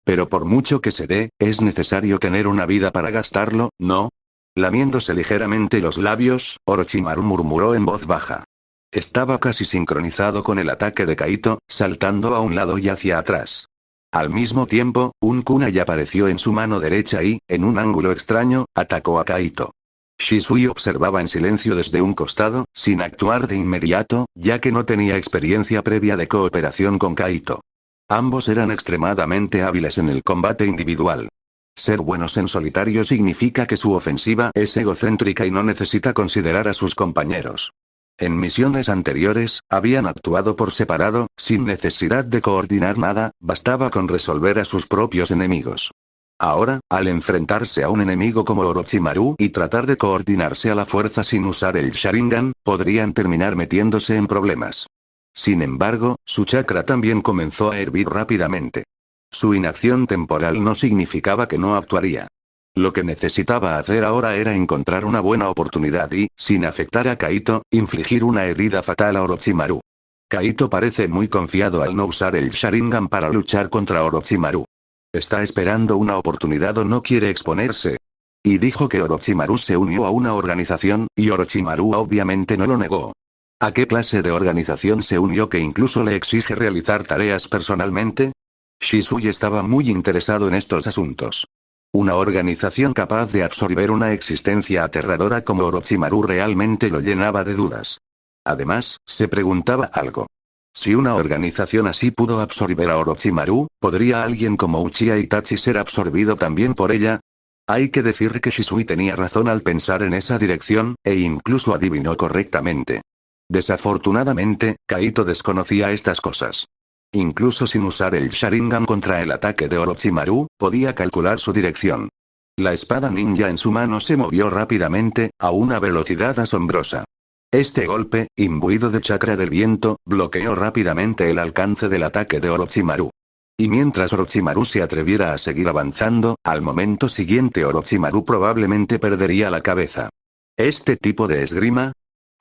Pero por mucho que se dé, es necesario tener una vida para gastarlo, ¿no? Lamiéndose ligeramente los labios, Orochimaru murmuró en voz baja. Estaba casi sincronizado con el ataque de Kaito, saltando a un lado y hacia atrás. Al mismo tiempo, un kunai apareció en su mano derecha y, en un ángulo extraño, atacó a Kaito. Shisui observaba en silencio desde un costado, sin actuar de inmediato, ya que no tenía experiencia previa de cooperación con Kaito. Ambos eran extremadamente hábiles en el combate individual. Ser buenos en solitario significa que su ofensiva es egocéntrica y no necesita considerar a sus compañeros. En misiones anteriores, habían actuado por separado, sin necesidad de coordinar nada, bastaba con resolver a sus propios enemigos. Ahora, al enfrentarse a un enemigo como Orochimaru y tratar de coordinarse a la fuerza sin usar el Sharingan, podrían terminar metiéndose en problemas. Sin embargo, su chakra también comenzó a hervir rápidamente. Su inacción temporal no significaba que no actuaría. Lo que necesitaba hacer ahora era encontrar una buena oportunidad y, sin afectar a Kaito, infligir una herida fatal a Orochimaru. Kaito parece muy confiado al no usar el Sharingan para luchar contra Orochimaru. ¿Está esperando una oportunidad o no quiere exponerse? Y dijo que Orochimaru se unió a una organización, y Orochimaru obviamente no lo negó. ¿A qué clase de organización se unió que incluso le exige realizar tareas personalmente? Shisui estaba muy interesado en estos asuntos. Una organización capaz de absorber una existencia aterradora como Orochimaru realmente lo llenaba de dudas. Además, se preguntaba algo. Si una organización así pudo absorber a Orochimaru, ¿podría alguien como Uchiha Itachi ser absorbido también por ella? Hay que decir que Shisui tenía razón al pensar en esa dirección, e incluso adivinó correctamente. Desafortunadamente, Kaito desconocía estas cosas. Incluso sin usar el Sharingan contra el ataque de Orochimaru, podía calcular su dirección. La espada ninja en su mano se movió rápidamente, a una velocidad asombrosa. Este golpe, imbuido de chakra del viento, bloqueó rápidamente el alcance del ataque de Orochimaru. Y mientras Orochimaru se atreviera a seguir avanzando, al momento siguiente Orochimaru probablemente perdería la cabeza. ¿Este tipo de esgrima?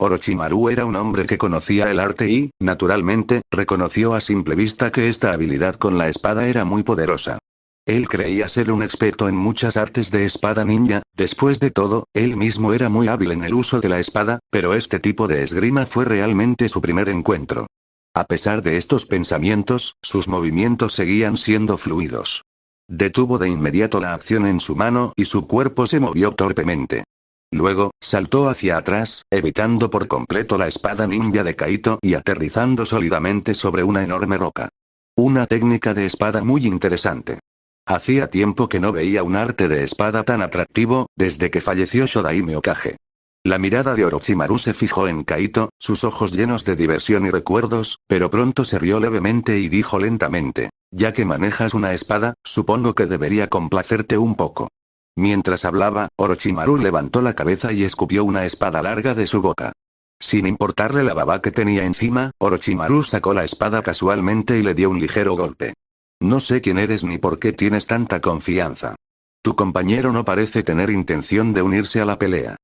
Orochimaru era un hombre que conocía el arte y, naturalmente, reconoció a simple vista que esta habilidad con la espada era muy poderosa. Él creía ser un experto en muchas artes de espada ninja, después de todo, él mismo era muy hábil en el uso de la espada, pero este tipo de esgrima fue realmente su primer encuentro. A pesar de estos pensamientos, sus movimientos seguían siendo fluidos. Detuvo de inmediato la acción en su mano y su cuerpo se movió torpemente. Luego, saltó hacia atrás, evitando por completo la espada ninja de Kaito y aterrizando sólidamente sobre una enorme roca. Una técnica de espada muy interesante. Hacía tiempo que no veía un arte de espada tan atractivo, desde que falleció Shodaime Okage. La mirada de Orochimaru se fijó en Kaito, sus ojos llenos de diversión y recuerdos, pero pronto se rió levemente y dijo lentamente, ya que manejas una espada, supongo que debería complacerte un poco. Mientras hablaba, Orochimaru levantó la cabeza y escupió una espada larga de su boca. Sin importarle la baba que tenía encima, Orochimaru sacó la espada casualmente y le dio un ligero golpe. No sé quién eres ni por qué tienes tanta confianza. Tu compañero no parece tener intención de unirse a la pelea.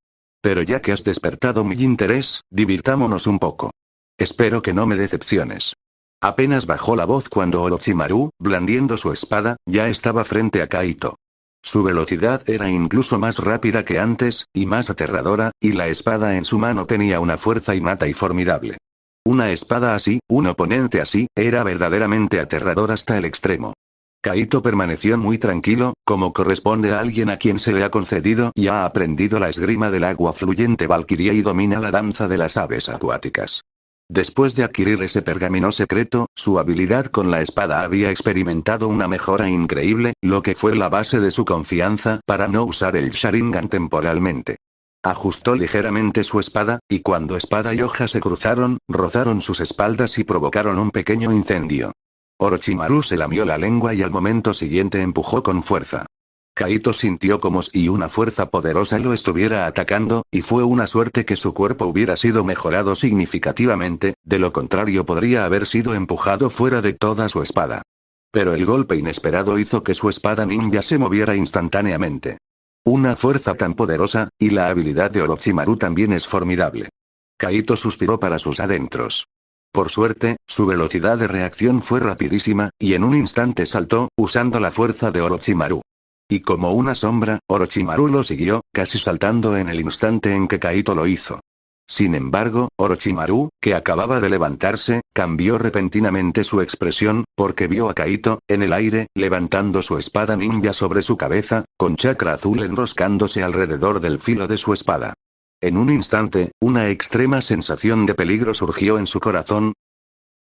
Pero ya que has despertado mi interés, divirtámonos un poco. Espero que no me decepciones. Apenas bajó la voz cuando Orochimaru, blandiendo su espada, ya estaba frente a Kaito. Su velocidad era incluso más rápida que antes, y más aterradora, y la espada en su mano tenía una fuerza innata y formidable. Una espada así, un oponente así, era verdaderamente aterrador hasta el extremo. Kaito permaneció muy tranquilo, como corresponde a alguien a quien se le ha concedido y ha aprendido la esgrima del agua fluyente Valquiria y domina la danza de las aves acuáticas. Después de adquirir ese pergamino secreto, su habilidad con la espada había experimentado una mejora increíble, lo que fue la base de su confianza para no usar el Sharingan temporalmente. Ajustó ligeramente su espada, y cuando espada y hoja se cruzaron, rozaron sus espaldas y provocaron un pequeño incendio. Orochimaru se lamió la lengua y al momento siguiente empujó con fuerza. Kaito sintió como si una fuerza poderosa lo estuviera atacando, y fue una suerte que su cuerpo hubiera sido mejorado significativamente, de lo contrario podría haber sido empujado fuera de toda su espada. Pero el golpe inesperado hizo que su espada ninja se moviera instantáneamente. Una fuerza tan poderosa, y la habilidad de Orochimaru también es formidable. Kaito suspiró para sus adentros. Por suerte, su velocidad de reacción fue rapidísima, y en un instante saltó, usando la fuerza de Orochimaru. Y como una sombra, Orochimaru lo siguió, casi saltando en el instante en que Kaito lo hizo. Sin embargo, Orochimaru, que acababa de levantarse, cambió repentinamente su expresión, porque vio a Kaito, en el aire, levantando su espada ninja sobre su cabeza, con chakra azul enroscándose alrededor del filo de su espada. En un instante, una extrema sensación de peligro surgió en su corazón,